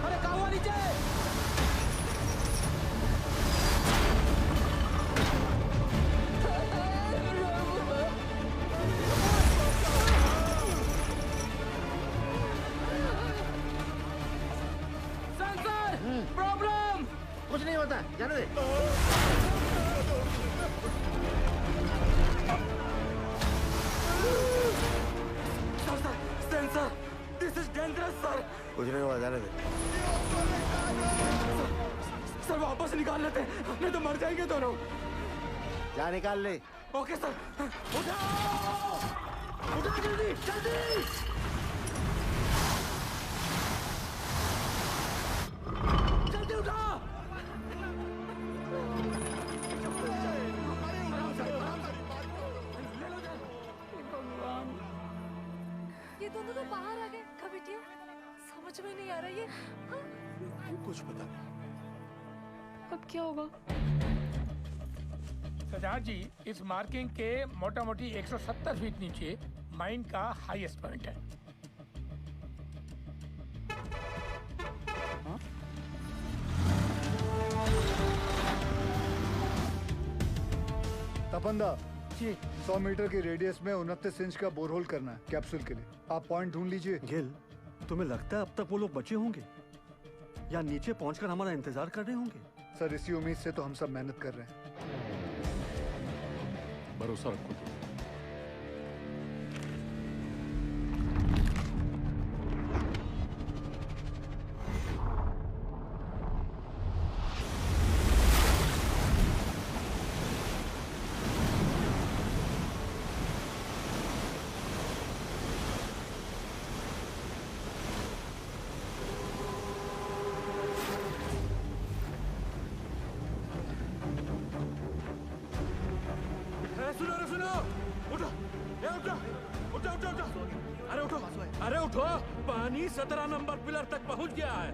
अरे कावा नीचे। प्रॉब्लम कुछ नहीं होता, जाने दे। Sensor, this is dangerous sir. कुछ नहीं हुआ, जाने दे। सर वापस निकाल लेते हैं, नहीं तो मर जाएंगे दोनों। जा निकाल ले। Okay sir. उठाओ, उठाओ जल्दी जल्दी। जल्दी उठाओ। ये दोनों तो बाहर आ गए। कमिटियाँ समझ में नहीं आ रहा ये। कुछ पता नहीं। अब क्या होगा? सरदार जी, इस मार्किंग के मोटा मोटी 170 फीट नीचे माइन का हाईएस्ट पॉइंट है। तपंदा जी 100 मीटर की रेडियस में 29 इंच का बोरहोल करना है कैप्सूल के लिए। आप पॉइंट ढूंढ लीजिए। गिल, तुम्हें लगता है अब तक वो लोग बचे होंगे या नीचे पहुंचकर हमारा इंतजार कर रहे होंगे? सर इसी उम्मीद से तो हम सब मेहनत कर रहे हैं। भरोसा रखो। अरे उठो, पानी 17 नंबर पिलर तक पहुंच गया है।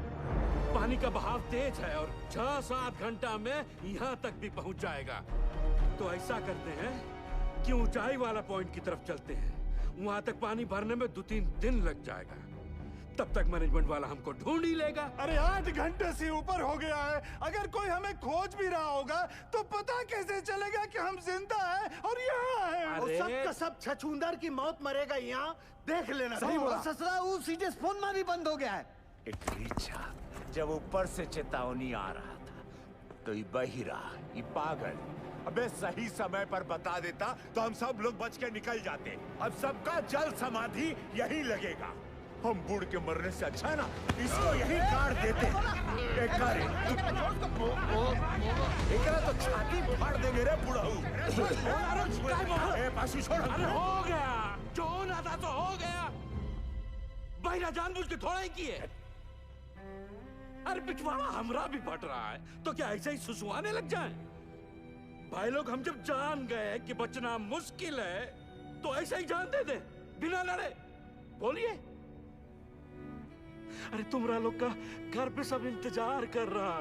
पानी का बहाव तेज है और 6-7 घंटा में यहाँ तक भी पहुंच जाएगा। तो ऐसा करते हैं कि ऊंचाई वाला पॉइंट की तरफ चलते हैं। वहां तक पानी भरने में 2-3 दिन लग जाएगा। तब तक मैनेजमेंट वाला हमको ढूंढ ही लेगा। अरे 8 घंटे से ऊपर हो गया है। अगर कोई हमें खोज भी रहा होगा तो पता कैसे चलेगा कि हम जिंदा हैं और यहाँ हैं? और सब का सब छछूंदर की मौत मरेगा यहाँ, देख लेना। सही बोला। ससुरा वो सीधे फोन मारी बंद हो गया है। इच्छा जब ऊपर से चेतावनी आ रहा था तो ये बहिरा, ये पागल अबे सही समय पर बता देता तो हम सब लोग बच के निकल जाते। अब सबका जल समाधि यही लगेगा। हम बूढ़ के मरने से अच्छा है ना इसको यही काट देते। एकरा तो छाती फाड़ देंगे रे बुढ़ाऊ। पासू छोड़। अरे हो गया, जो होना था तो हो गया। बहिरा जानबूझ के थोड़ा ही किए। अरे पिछवाड़ा हमरा भी फट रहा है तो क्या ऐसे ही सुसुआने लग जाएं? भाई लोग हम जब जान गए कि बचना मुश्किल है तो ऐसे ही जान दे दे बिना लड़े। बोलिए। अरे तुमरा लोग का घर पे सब इंतजार कर रहा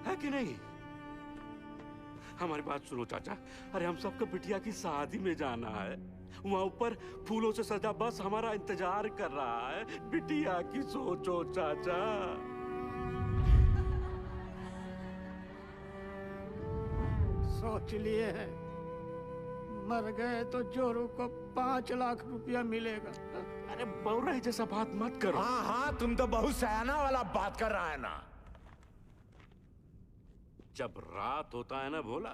है कि नहीं? हमारी बात सुनो चाचा। अरे हम सबको बिटिया की शादी में जाना है। वहां ऊपर फूलों से सजा बस हमारा इंतजार कर रहा है। बिटिया की सोचो चाचा। सोच लिए हैं, मर गए तो जोरू को 5 लाख रुपया मिलेगा। अरे बौरा जैसा बात मत करो। हाँ हाँ तुम तो बहुत सयाना वाला बात कर रहा है ना। जब रात होता है ना भोला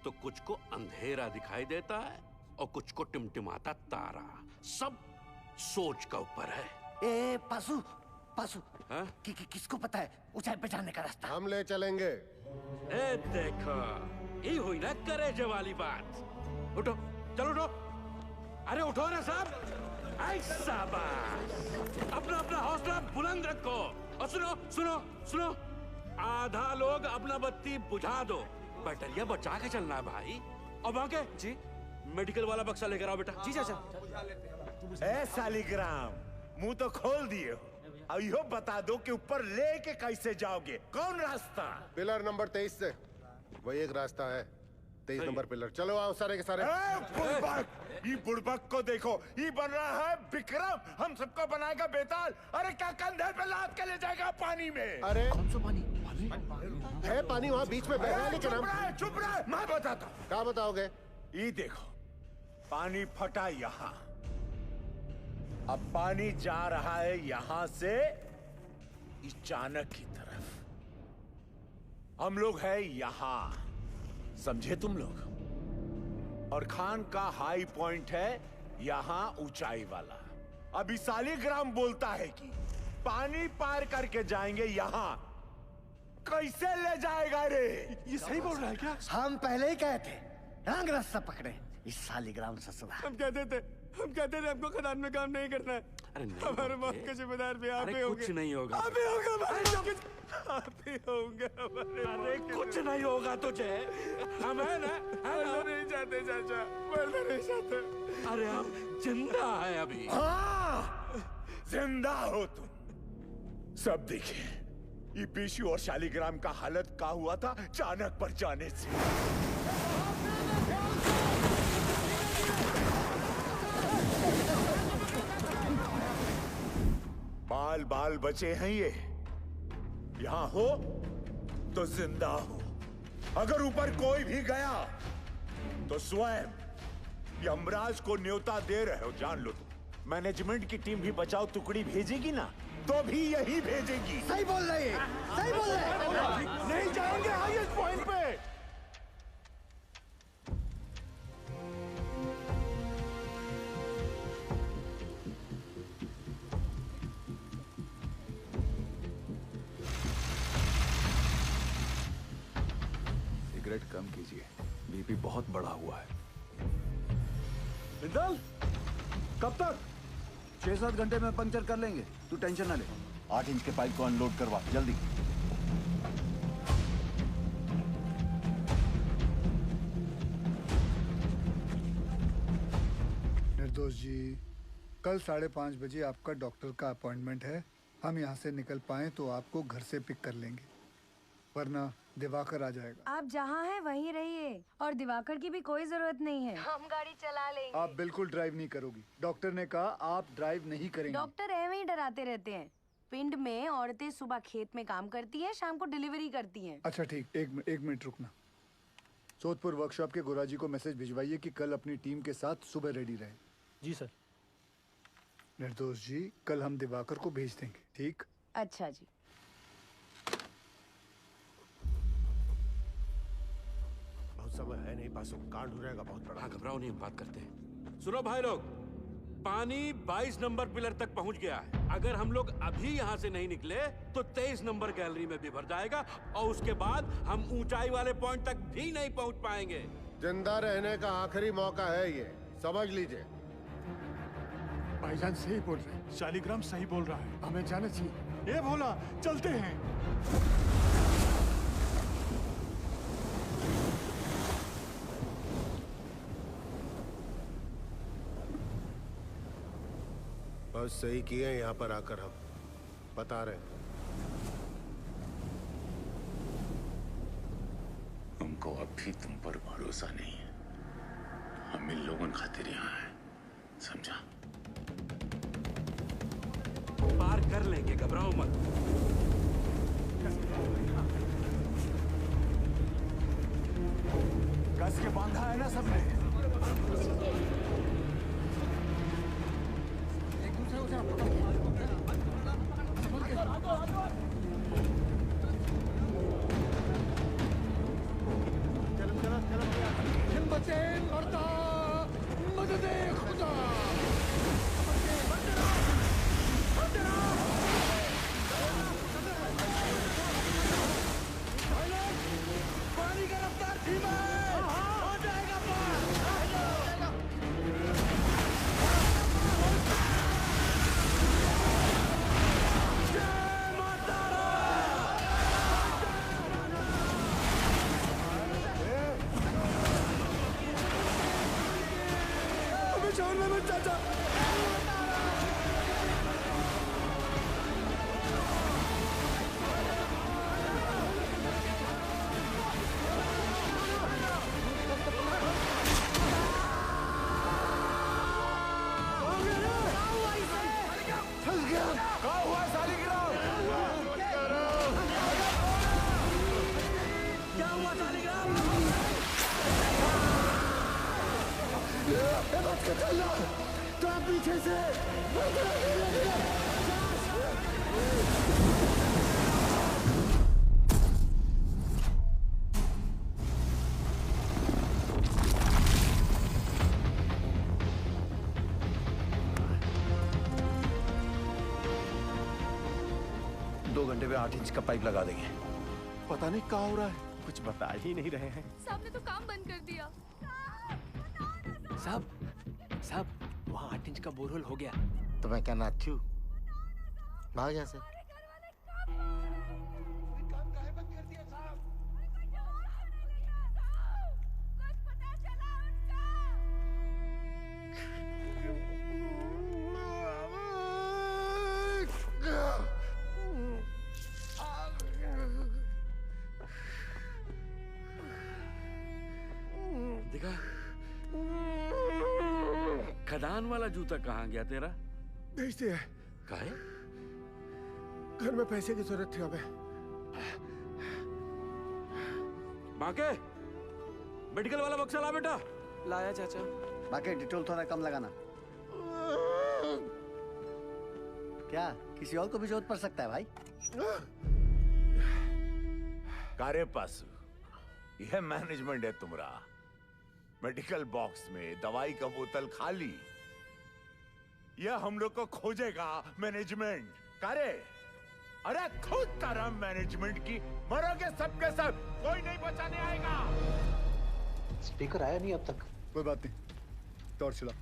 तो कुछ को अंधेरा दिखाई देता है और कुछ को टिमटिमाता तारा। सब सोच का ऊपर है। ए पासू पासू हाँ? किसको पता है ऊंचाई पे जाने का रास्ता? हम ले चलेंगे। ए देखो ये हुई ना करेजे वाली बात। उठो चलो उठो। अरे उठो ना साहब। ऐसा बात अपना अपना हौसला बुलंद रखो। और सुनो सुनो सुनो, आधा लोग अपना बत्ती बुझा दो। बैटरिया बचा के चलना है भाई। और बाके जी मेडिकल वाला बक्सा लेकर आओ बेटा। जी चाचा। ए सालीग्राम मुंह तो खोल दिए हो। अब यो बता दो कि ऊपर लेके कैसे जाओगे? कौन रास्ता? पिलर नंबर 23 से वही एक रास्ता है। 23 नंबर पिलर। चलो आओ सारे के सारे। ये बुड़बक को देखो, ये बन रहा है विक्रम। हम सबको बनाएगा बेताल। अरे क्या कंधे पे लाद के ले जाएगा पानी में? अरे कौन सा पानी? है पानी वहाँ बीच में बह रहा है। लेकिन हम चुप रहे, मैं बताता हूँ। क्या बताओगे? ये देखो पानी फटा यहाँ। अब पानी जा रहा है यहाँ से इस चाणक की तरफ। हम लोग है यहाँ, समझे तुम लोग? और खान का हाई पॉइंट है यहाँ ऊंचाई वाला। अभी सालीग्राम बोलता है कि पानी पार करके जाएंगे यहाँ। कैसे ले जाएगा रे? ये सही बोल रहा है क्या? हम पहले ही कहे थे रंग रास्ता पकड़े इस सालीग्राम ससुरा। हम कहते थे हमको खदान में काम नहीं करना है। अरे नहीं हमारे मौत के जिम्मेदार भी आप ही होंगे। कुछ नहीं होगा। आप ही होंगे हमारे आप ही होंगे हमारे। अरे कुछ नहीं होगा तुझे। हम है ना? मरना नहीं चाहते चाचा, मरना नहीं चाहते। अरे हम जिंदा है अभी। हाँ जिंदा हो तुम। सब देखिए ये पीशू और शालीग्राम का हालत क्या हुआ था चाणक पर जाने से। बाल बाल बचे हैं ये। यहाँ हो तो जिंदा हो। अगर ऊपर कोई भी गया तो स्वयं यमराज को न्योता दे रहे हो, जान लो तुम। मैनेजमेंट की टीम भी बचाओ टुकड़ी भेजेगी ना, तो भी यही भेजेगी। सही बोल रहे हैं, सही बोल रहे हैं। नहीं जाएंगे हाईएस्ट पॉइंट पे। सिगरेट कम कीजिए, बीपी बहुत बढ़ा हुआ है। बिंदल, कब तक? 6-7 घंटे में पंक्चर कर लेंगे, तू टेंशन ना ले। 8 इंच के पाइप को अनलोड करवा जल्दी। निर्दोष जी, कल 5:30 बजे आपका डॉक्टर का अपॉइंटमेंट है। हम यहाँ से निकल पाए तो आपको घर से पिक कर लेंगे, वरना दिवाकर आ जाएगा। आप जहाँ हैं वहीं रहिए और दिवाकर की भी कोई जरूरत नहीं है। हम गाड़ी चला लेंगे। आप बिल्कुल ड्राइव नहीं करोगी। डॉक्टर ने कहा आप ड्राइव नहीं करेंगे। डॉक्टर ऐਵੇਂ ही डराते रहते हैं। पिंड में औरतें सुबह खेत में काम करती हैं, शाम को डिलीवरी करती हैं। अच्छा ठीक, एक मिनट रुकना। सोदपुर वर्कशॉप के गोराजी को मैसेज भिजवाइए कि कल अपनी टीम के साथ सुबह रेडी रहे। जी सर। निर्दोष जी, कल हम दिवाकर को भेज देंगे, ठीक? अच्छा जी। बहुत समय है नहीं, पासों कांड हो जाएगा बहुत बड़ा। हाँ, घबराओ नहीं, हम बात करते हैं। सुनो भाई लोग, पानी 22 नंबर पिलर तक पहुंच गया है। अगर हम लोग अभी यहाँ से नहीं निकले तो 23 नंबर गैलरी में भी भर जाएगा और उसके बाद हम ऊंचाई वाले पॉइंट तक भी नहीं पहुंच पाएंगे। जिंदा रहने का आखिरी मौका है ये, समझ लीजिए। भाईजान सही बोल रहे हैं, शालिग्राम सही बोल रहा है, हमें जाना चाहिए। ये भोला, चलते हैं। बस सही किए यहाँ पर आकर हम बता रहे हैं। हमको अब भी तुम पर भरोसा नहीं है। हम इन लोगों खातिर यहाँ हैं, समझा? पार कर लेंगे, घबराओ मत। कस के बांधा है ना सबने? हिम्मते मर्दा, मददे खुदा। पानी का रफ्तार धीमा है, हो जाएगा पार। चाचा 2 घंटे में 8 इंच का पाइप लगा देंगे। पता नहीं क्या हो रहा है, कुछ बता ही नहीं रहे हैं। साहब ने तो काम बंद कर दिया। साहब वहाँ 8 इंच का बोरहोल हो गया। तो मैं क्या नाचू? भाग यहाँ से। देखा, खदान वाला जूता कहाँ गया तेरा? भेज दिया। काहे? घर में पैसे की जरूरत थी हमें। बाके, मेडिकल वाला बक्सा ला बेटा। लाया चाचा। बाकी डिटेल थोड़ा कम लगाना। क्या किसी और को भी जरूरत पड़ सकता है भाई? कारे पासु, यह मैनेजमेंट है तुम्हारा। मेडिकल बॉक्स में दवाई का बोतल खाली, यह हम लोग को खोजेगा मैनेजमेंट। कारे, अरे खुद तरह मैनेजमेंट की मरोगे सबके सब, कोई नहीं बचाने आएगा। स्पीकर आया नहीं अब तक। कोई बात नहीं, टॉर्च चला।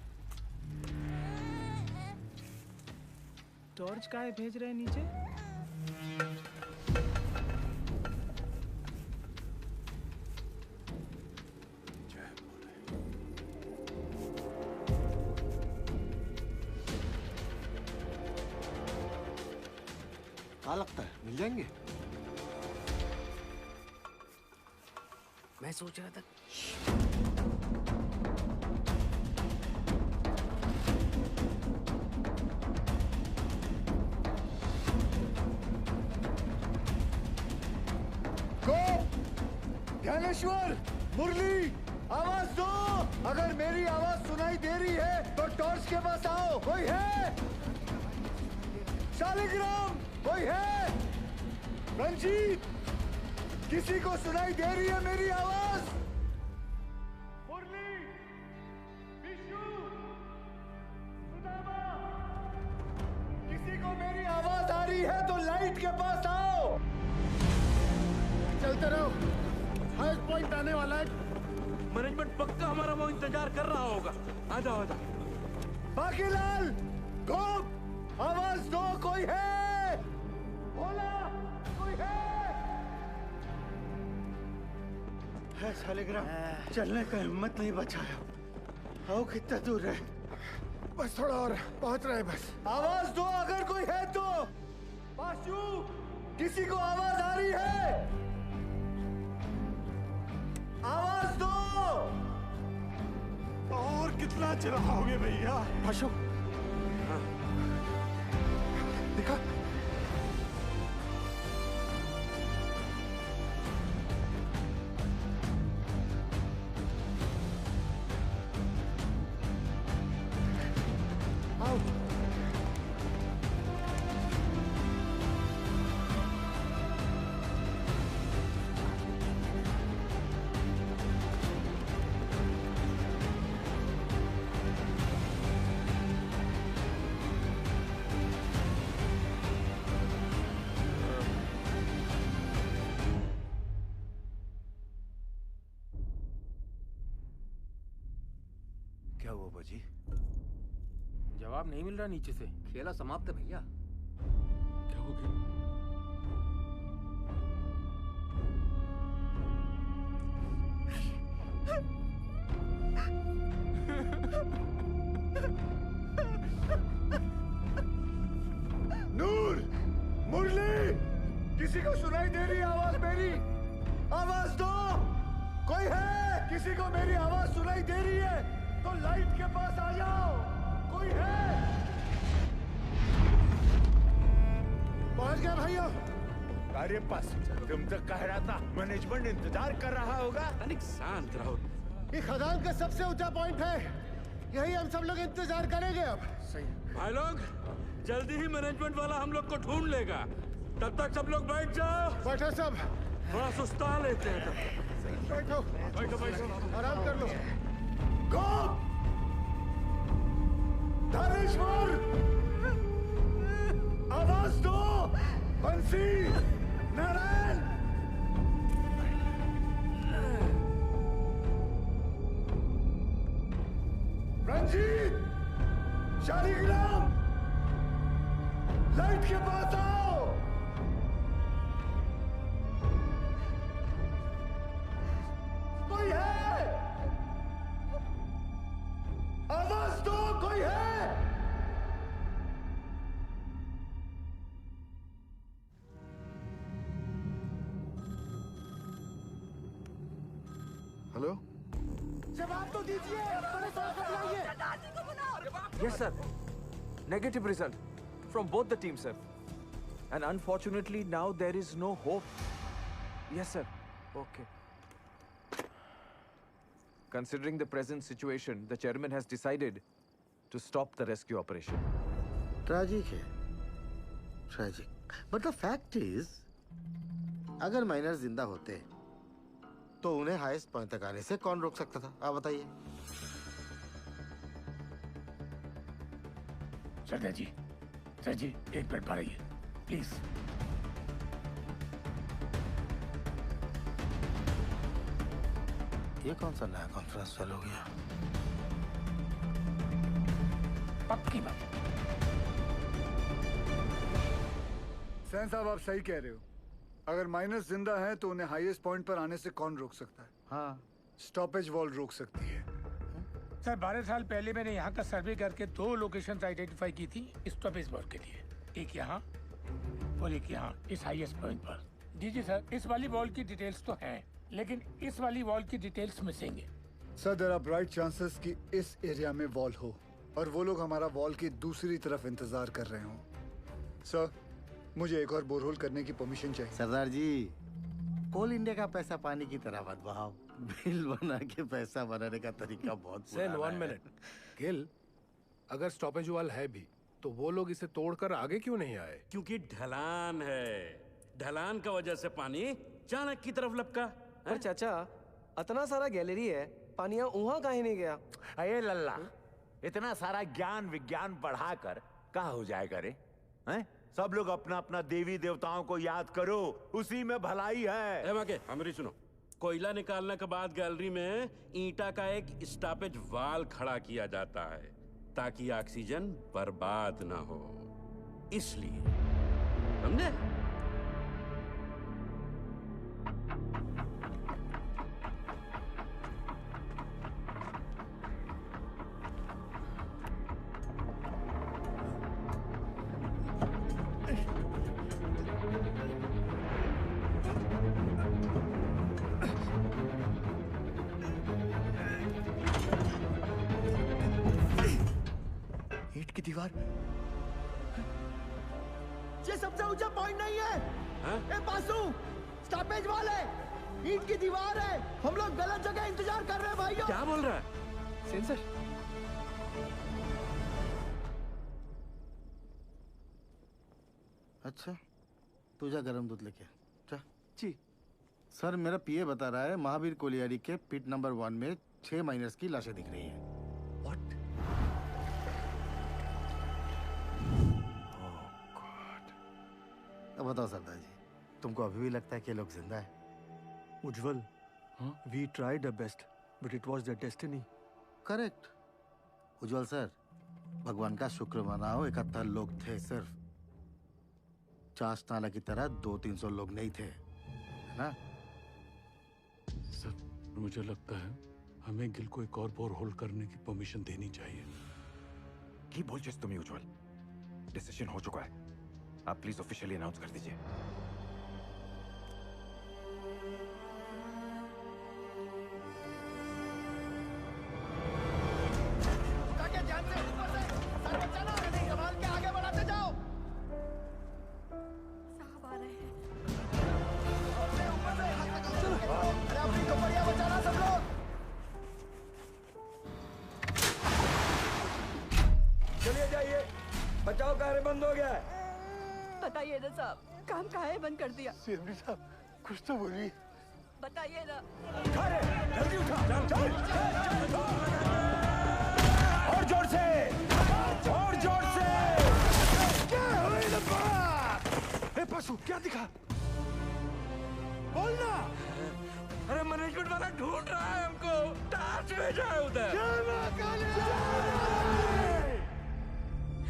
टॉर्च काहे भेज रहे हैं नीचे? क्या लगता है मिल जाएंगे? मैं सोच रहा था ज्ञानेश्वर, मुरली, आवाज दो। अगर मेरी आवाज सुनाई दे रही है तो टॉर्च के पास आओ। कोई है? शालिग्राम, कोई है? रंजीत, किसी को सुनाई दे रही है मेरी आवाज? मुरली, विशु, सुदामा, किसी को मेरी आवाज आ रही है तो लाइट के पास आओ। चलते रहो, हाईएस्ट पॉइंट आने वाला है। मैनेजमेंट पक्का हमारा वो इंतजार कर रहा होगा। आ जाओ आ जाओ। बाकीलाल, गोप, आवाज दो। कोई है? भोला, कोई है शालिग्राम? चलने का हिम्मत नहीं बचाया। आओ, कितना दूर है? बस थोड़ा और, पहुंच रहे बस। आवाज दो अगर कोई है तो। पाशु, किसी को आवाज आ रही है? आवाज दो। और कितना चिल्लाओगे भैया? पाशु, देखा? आओ। क्या हुआ बाजी? जवाब नहीं मिल रहा नीचे से। खेला समाप्त है भैया। क्या हो गया? नूर, मुरली, किसी को सुनाई दे रही है आवाज मेरी? आवाज दो। कोई है? किसी को मेरी आवाज सुनाई दे रही है तो लाइट के पास आ जाओ। कोई है? पहुंच गया भैया। अरे पास, तुम तो कह रहा था मैनेजमेंट इंतजार कर रहा होगा। तनिक शांत रहो। ये खदान का सबसे ऊंचा पॉइंट है, यही हम सब लोग इंतजार करेंगे अब। सही। भाई लोग, जल्दी ही मैनेजमेंट वाला हम लोग को ढूंढ लेगा। तब तक सब लोग बैठ जाओ। बैठो सब। थोड़ा सुस्ता लेते हैं तब। बैठो बैठो बैठो, आराम कर लो। गोप, धनेश्वर, आवाज दो। बंसी, नारायण, रंजीत, शालिग्राम, लाइट के पास आओ। कोई है? आवाज दो। कोई है? हेलो, जवाब तो दीजिए। बड़े सर लाइए। Yes, sir. Negative result from both the teams, sir. And unfortunately, now there is no hope. Yes, sir. Okay. Considering the present situation, the chairman has decided to stop the rescue operation. Tragic है, tragic. But the fact is, अगर miner जिंदा होते तो उन्हें highest point तक आने से कौन रोक सकता था? आप बताइए। सर जी, एक मिनट पढ़ाइए प्लीज। ये कौन सा नया कॉन्फ्रेंस चालू हो गया? पक्की बात। सैन साहब, आप सही कह रहे हो। अगर माइनस जिंदा है तो उन्हें हाईएस्ट पॉइंट पर आने से कौन रोक सकता है? हाँ, स्टॉपेज वॉल रोक सकती है। सर 12 साल पहले मैंने यहाँ का सर्वे करके 2 लोकेशंस आइडेंटिफाई की थी स्टॉपेज वॉल के लिए, एक यहाँ और एक यहाँ इस हाईएस्ट पॉइंट पर। जी सर, इस वाली वॉल की डिटेल्स तो हैं, लेकिन इस वाली वॉल की डिटेल्स मिसिंग है। Sir, there are bright chances कि इस एरिया में वॉल हो और वो लोग हमारा वॉल की दूसरी तरफ इंतजार कर रहे हो। सर, मुझे एक और बोरहोल करने की परमिशन चाहिए। सरदार जी, कोल इंडिया का पैसा पानी की तरह मत बहाओ। बिल बना के पैसा बनाने का तरीका बहुत सैन, 1 मिनट। गिल, अगर स्टॉपेज वॉल है भी तो वो लोग इसे तोड़कर आगे क्यों नहीं आए? क्योंकि ढलान है, ढलान का वजह से पानी चाणक की तरफ लपका। पर चाचा, इतना सारा गैलरी है, पानिया वहाँ काहे नहीं गया? अये लल्ला, इतना सारा ज्ञान विज्ञान बढ़ाकर कहाँ हो जाएगा रे? हैं? सब लोग अपना अपना देवी देवताओं को याद करो, उसी में भलाई है। हमारी सुनो, कोयला निकालने के बाद गैलरी में ईंटा का एक स्टॉपेज वाल खड़ा किया जाता है ताकि ऑक्सीजन बर्बाद ना हो, इसलिए। समझे? की दीवार, ये सबसे ऊंचा पॉइंट नहीं है। ए बासु, स्टॉपेज वॉल है, ईंट की दीवार है। हम लोग गलत जगह इंतजार कर रहे हैं भाइयों। क्या बोल रहा है? सेंसर। अच्छा, तू जा गरम दूध लेके जा। जी सर, मेरा पीए बता रहा है महावीर कोलियारी के पिट नंबर 1 में 6 माइनर्स की लाशें दिख रही हैं। अब बताओ सरदार जी, तुमको अभी भी लगता है कि ये लोग जिंदा है? Ujjwal, we tried our best but it was the destiny. Correct Ujjwal sir, भगवान का शुक्र मनाओ, 71 लोग थे सिर्फ। चास नाला की तरह 200-300 लोग नहीं थे, है ना? सर, मुझे लगता है हमें गिल को एक और बोरहोल करने की परमिशन देनी चाहिए। की बोल जिस तुम्हें उज्जवल, डिसीजन हो चुका है, आप प्लीज ऑफिशियली अनाउंस कर दीजिए। ध्यान से, ऊपर से, सर बचाना, संभाल के आगे बढ़ाते जाओ। साहब आ रहे हैं। ऊपर से, अरे अपनी कपड़ियां बचाना सब लोग। चलिए जाइए, बचाओ कार्य बंद हो गया है। बताइए ना साहब, काम काहे बंद कर दिया? सीएमडी साहब, कुछ तो बोलिए। बताइए ना। जल्दी उठा, चल। और जोर से, और जोर से। क्या हुई ना बात? ए पशु, क्या दिखा? बोलना। अरे मैनेजमेंट वाला ढूंढ रहा है हमको, टार्च भेजा है उधर।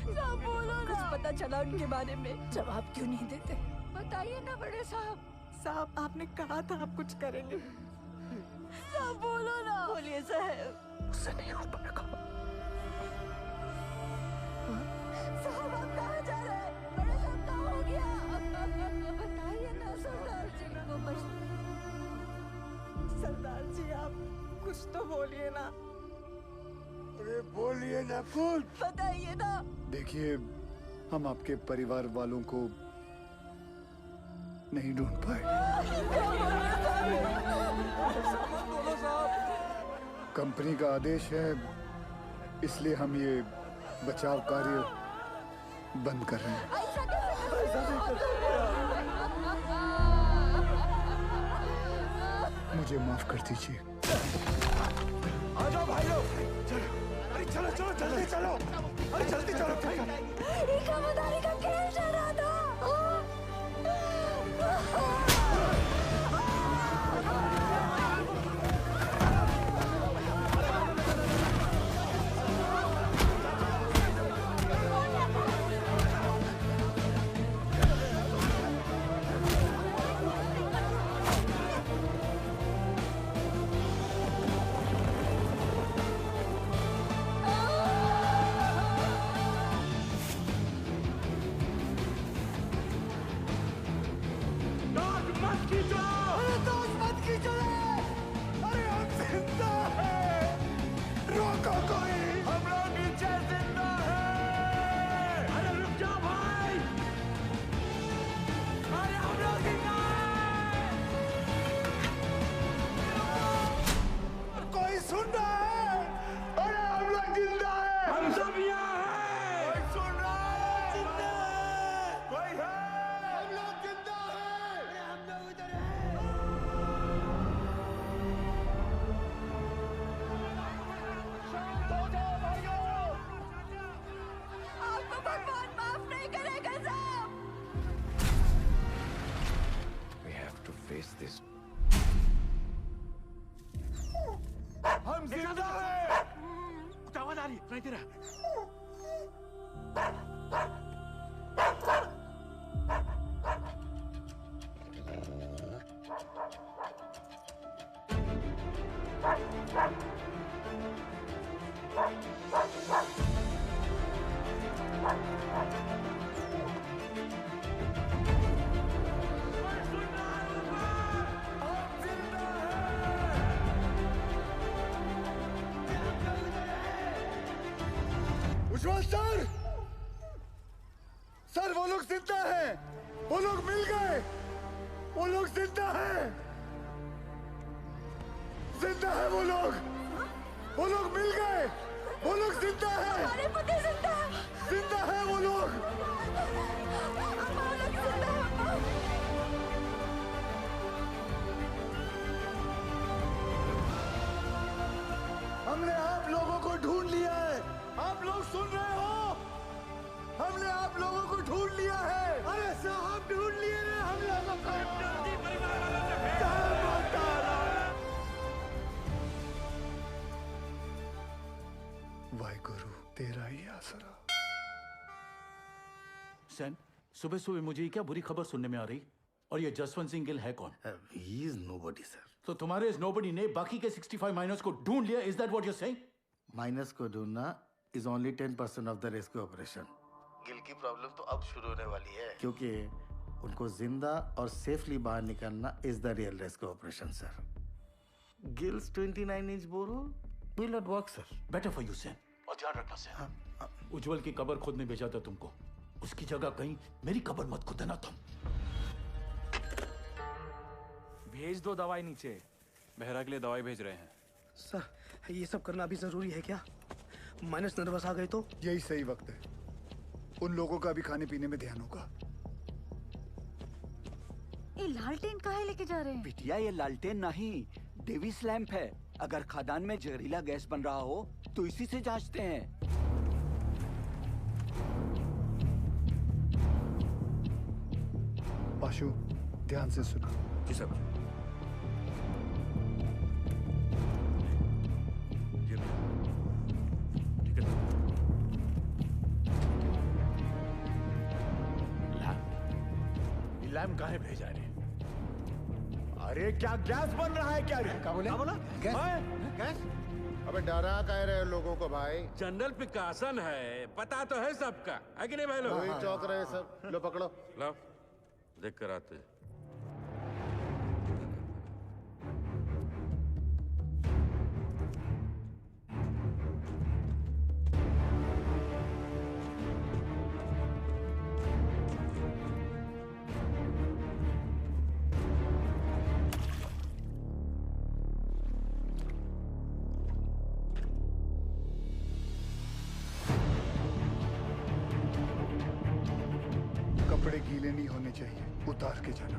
साहब बोलो ना। कुछ पता चला उनके बारे में? जवाब क्यों नहीं देते? बताइए ना बड़े साहब। साहब, आपने कहा था आप कुछ करेंगे। साहब बोलो ना। बोलिए साहब। उससे नहीं हो पाएगा। साहब, आप कहाँ जा रहे हैं? बड़े साहब, क्या हो गया? बताइए ना सरदार जी को। बस सरदार जी, आप कुछ तो बोलिए ना। अरे बोलिए ना कुछ। बताइए ना। देखिए, हम आपके परिवार वालों को नहीं ढूंढ पाए। कंपनी का आदेश है, इसलिए हम ये बचाव कार्य बंद कर रहे हैं। मुझे माफ कर दीजिए। आ जाओ भाई लोग, चलो, अरे चलो चलो जल्दी चलो, अरे जल्दी चलो। ये खबरदारी का खेल चल रहा था। हम जिंदा हैं। कुछ आवाज आ रही है, सुनाई दे रहा है। उज्जवल सर, सर वो लोग जिंदा हैं, वो लोग मिल गए, वो लोग जिंदा हैं, जिंदा है वो लोग मिल गए, वो लोग जिंदा हैं, हमारे पति जिंदा है, जिंदा है वो लोग। हमने आप लोगों को ढूंढ लिया है, आप लोग सुन रहे हो? हमने आप लोगों को ढूंढ लिया है। अरे साहब ढूंढ लिए रे हम लोगों को। वाहिगुरु तेरा ही आसरा। सैन, सुबह सुबह मुझे क्या बुरी खबर सुनने में आ रही? और ये जसवंत सिंह गिल है कौन? He is nobody, sir. तो तुम्हारे इस नोबडी ने बाकी के 65 माइनर्स को ढूंढ लिया? Is that what you're saying? Minus को ढूंढना is only 10% of the rescue operation. Gill की प्रॉब्लम तो अब शुरू होने वाली है, क्योंकि उनको जिंदा और सेफली बाहर निकालना is the real rescue operation, sir. Gil's 29-inch borehole will not work, sir. Better for you, Sen. और ध्यान रखना सैन। उज्जवल की कब्र खोदने भेजा था तुमको, उसकी जगह कहीं मेरी कब्र मत खोदना तुम। भेज दो दवाई नीचे। मेहरा के लिए दवाई भेज रहे हैं। सर, ये सब करना अभी जरूरी है क्या? माइनस नर्वस आ गए तो? यही सही वक्त है, उन लोगों का भी खाने पीने में ध्यान होगा। ये लालटेन काहे लेके जा रहे हैं? बिटिया ये लालटेन नहीं, डेविस लैंप है। अगर खदान में जहरीला गैस बन रहा हो तो इसी से जांचते हैं। पाशु, ध्यान से सुना। जी सर। लैम्प काहे भेजा रे? अरे क्या गैस बन रहा है क्या रे? क्या बोला? गैस? अबे डरा कह रहे लोगों को भाई। जनरल पिकासन है, पता तो है सबका, है कि नहीं भाई लोग? वही चौक रहे सब। लो पकड़ो। लो देख कर आते। चाहिए, उतार के जाना।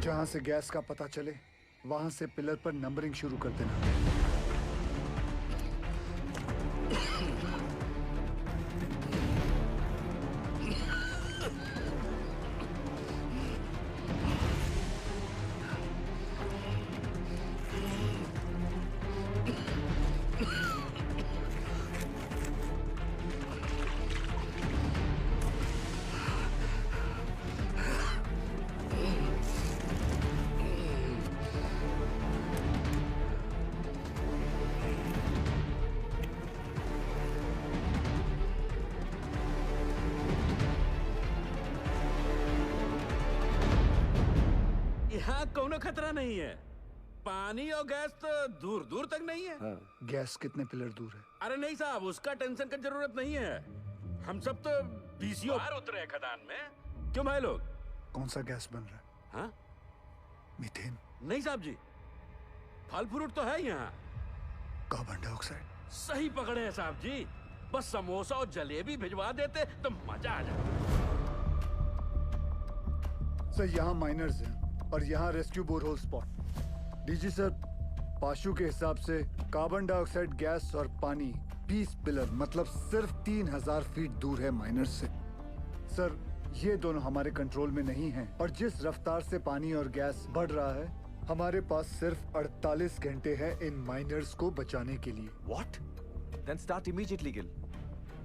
जहां से गैस का पता चले वहां से पिलर पर नंबरिंग शुरू कर देना। यहाँ कोनो खतरा नहीं है। पानी और गैस तो दूर दूर तक नहीं है। हाँ। गैस कितने पिलर दूर है? अरे नहीं साहब, उसका टेंशन की जरूरत नहीं है। हम सब तो बीसीओ बाहर उतरे हैं खदान में। क्यों भाई लोग? कौन सा गैस बन रहा है? हाँ? मीथेन? नहीं साहब जी, फल फ्रूट तो है यहाँ। Carbon dioxide? सही पकड़े हैं साहब जी। बस समोसा और जलेबी भिजवा देते तो मजा आ जाता। सर यहाँ माइनर्स हैं और यहाँ rescue borehole spot. DG sir, पाशु के हिसाब से कार्बन डाइऑक्साइड गैस और पानी 20 पिलर मतलब सिर्फ 3000 फीट दूर है माइनर्स से। सर ये दोनों हमारे कंट्रोल में नहीं हैं और जिस रफ्तार से पानी और गैस बढ़ रहा है हमारे पास सिर्फ 48 घंटे हैं इन माइनर्स को बचाने के लिए। What? Then start immediately, Gil.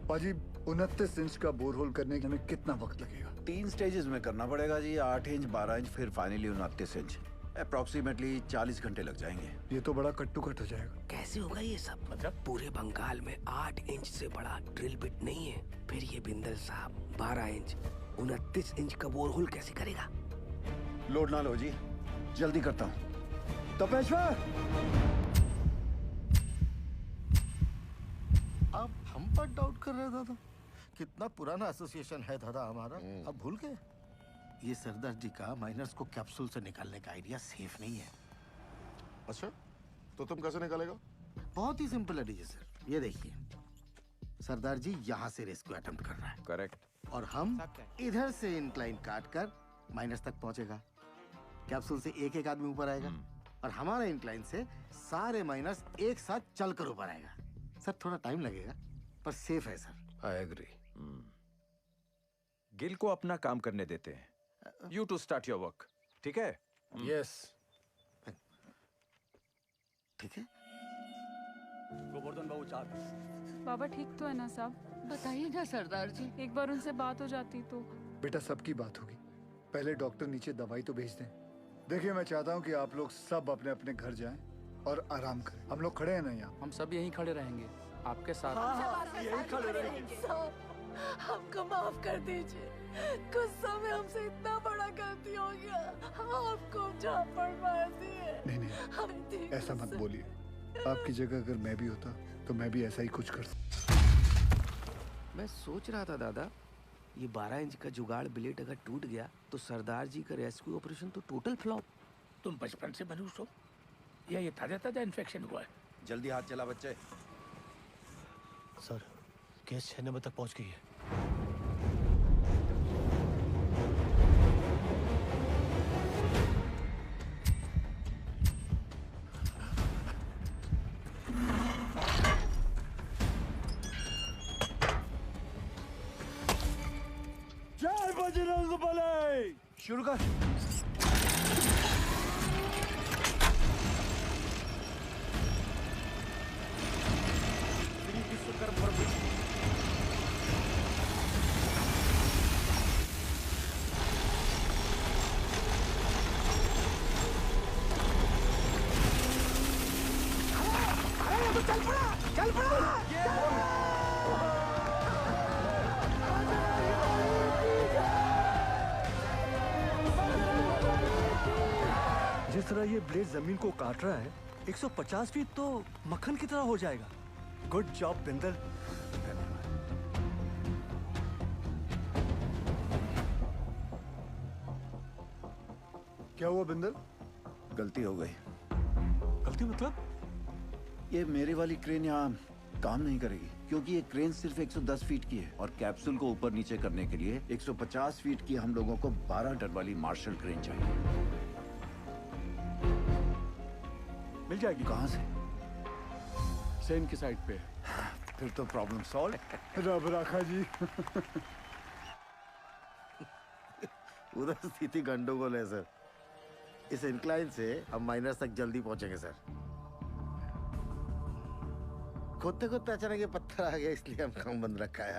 पाजी 29 इंच का बोरहोल करने में कितना वक्त लगेगा? 3 स्टेजेस में करना पड़ेगा जी। 8 इंच, 12 इंच, फिर फाइनली 29 इंच। अप्रोक्सीमेटली 40 घंटे लग जाएंगे। ये तो बड़ा कट्टू कट हो जाएगा। कैसे होगा ये सब? मतलब पूरे बंगाल में 8 इंच से बड़ा ड्रिल बिट नहीं है। फिर ये बिंदल साहब 12 इंच 29 इंच का बोरहोल कैसे करेगा? लोड ना लो जी, जल्दी करता हूँ। तपेश्वर, आप हम पर डाउट कर रहे हैं दादा? कितना पुराना एसोसिएशन है दादा हमारा, अब भूल गए? ये सरदार जी का माइनर्स को कैप्सूल से निकालने का आइडिया सेफ नहीं है। अच्छा, तो तुम कैसे निकालेगा? बहुत ही सिंपल है डीजे सर। ये देखिए, सरदार जी यहाँ से रेस्क्यू अटेम्प्ट कर रहा है। करेक्ट। और हम इधर से इंक्लाइन काट कर माइनस तक पहुंचेगा। कैप्सूल से एक एक आदमी ऊपर आएगा और हमारा इंक्लाइन से सारे माइनस एक साथ चलकर ऊपर आएगा। सर थोड़ा टाइम लगेगा पर सेफ है सर। I agree. गिल को अपना काम करने देते हैं। You to start your work. ठीक है? Yes. ठीक है। गोवर्धन बाबू 4 बाबा ठीक तो है ना साहब? बताइए ना सरदार जी, एक बार उनसे बात हो जाती तो। बेटा सबकी बात होगी, पहले डॉक्टर नीचे दवाई तो भेज दें। देखिए मैं चाहता हूँ कि आप लोग सब अपने अपने घर जाएं और आराम करें। हम लोग खड़े हैं ना यहाँ? हम सब यहीं खड़े रहेंगे आपके साथ। हाँ, यहीं खड़े रहेंगे। हमको माफ कर दीजिए, गुस्सा में हमसे इतना बड़ा गलती हो गया, आपको झापड़ मार दिए। नहीं ऐसा मत बोलिए। आपकी जगह अगर मैं भी होता तो मैं भी ऐसा ही कुछ करता। मैं सोच रहा था दादा, ये 12 इंच का जुगाड़ ब्लेड अगर टूट गया तो सरदार जी का रेस्क्यू ऑपरेशन तो टोटल फ्लॉप। तुम बचपन से मनुष्य हो या ये ताजा ताजा इन्फेक्शन हुआ है? जल्दी हाथ चला बच्चे। सर केस 6 नंबर तक पहुंच गई है। जय बजरंग बली। शुरू कर। जिस तरह ये ब्लेड जमीन को काट रहा है 150 फीट तो मक्खन की तरह हो जाएगा। Good job Bindal. क्या हुआ बिंदल? गलती हो गई। गलती मतलब? ये मेरी वाली क्रेन यहाँ काम नहीं करेगी क्योंकि ये क्रेन सिर्फ 110 फीट की है और कैप्सूल को ऊपर नीचे करने के लिए 150 फीट की हम लोगों को 12 टन वाली मार्शल क्रेन चाहिए। मिल जाएगी। कहाँ से? सेन की साइड पे। फिर तो प्रॉब्लम सॉल्व। रब राखा जी। उधर स्थिति गंडोगोल है सर। इस इंक्लाइन से हम माइनस तक जल्दी पहुंचेंगे सर। खोदते खोदते अचानक ये पत्थर आ गया इसलिए हम काम बंद रखा है।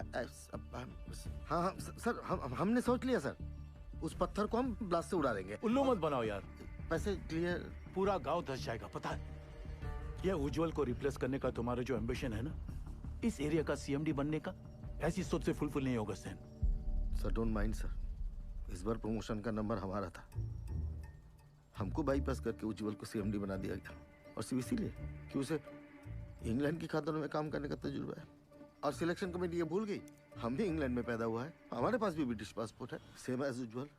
हाँ हाँ सर हमने सोच लिया सर। उस पत्थर को हम ब्लास्ट से उड़ा देंगे। उल्लू मत बनाओ यार। पैसे क्लियर। पूरा गांव धस जाएगा पता है। यह उज्जवल को रिप्लेस करने का तुम्हारा जो एम्बिशन है ना, इस एरिया का सीएमडी बनने का, ऐसी सोच से फुलफिल नहीं होगा Sen. Sir don't mind sir, इस बार प्रमोशन का नंबर हमारा था। हमको बाईपास करके उज्जवल को सीएमडी बना दिया गया और सिर्फ इसीलिए कि उसे इंग्लैंड की खातों में काम करने का तजुर्बा है। और सिलेक्शन कमेटी ये भूल गई हम भी इंग्लैंड में पैदा हुआ है, हमारे पास भी ब्रिटिश पासपोर्ट है, सेम एज उज्जवल।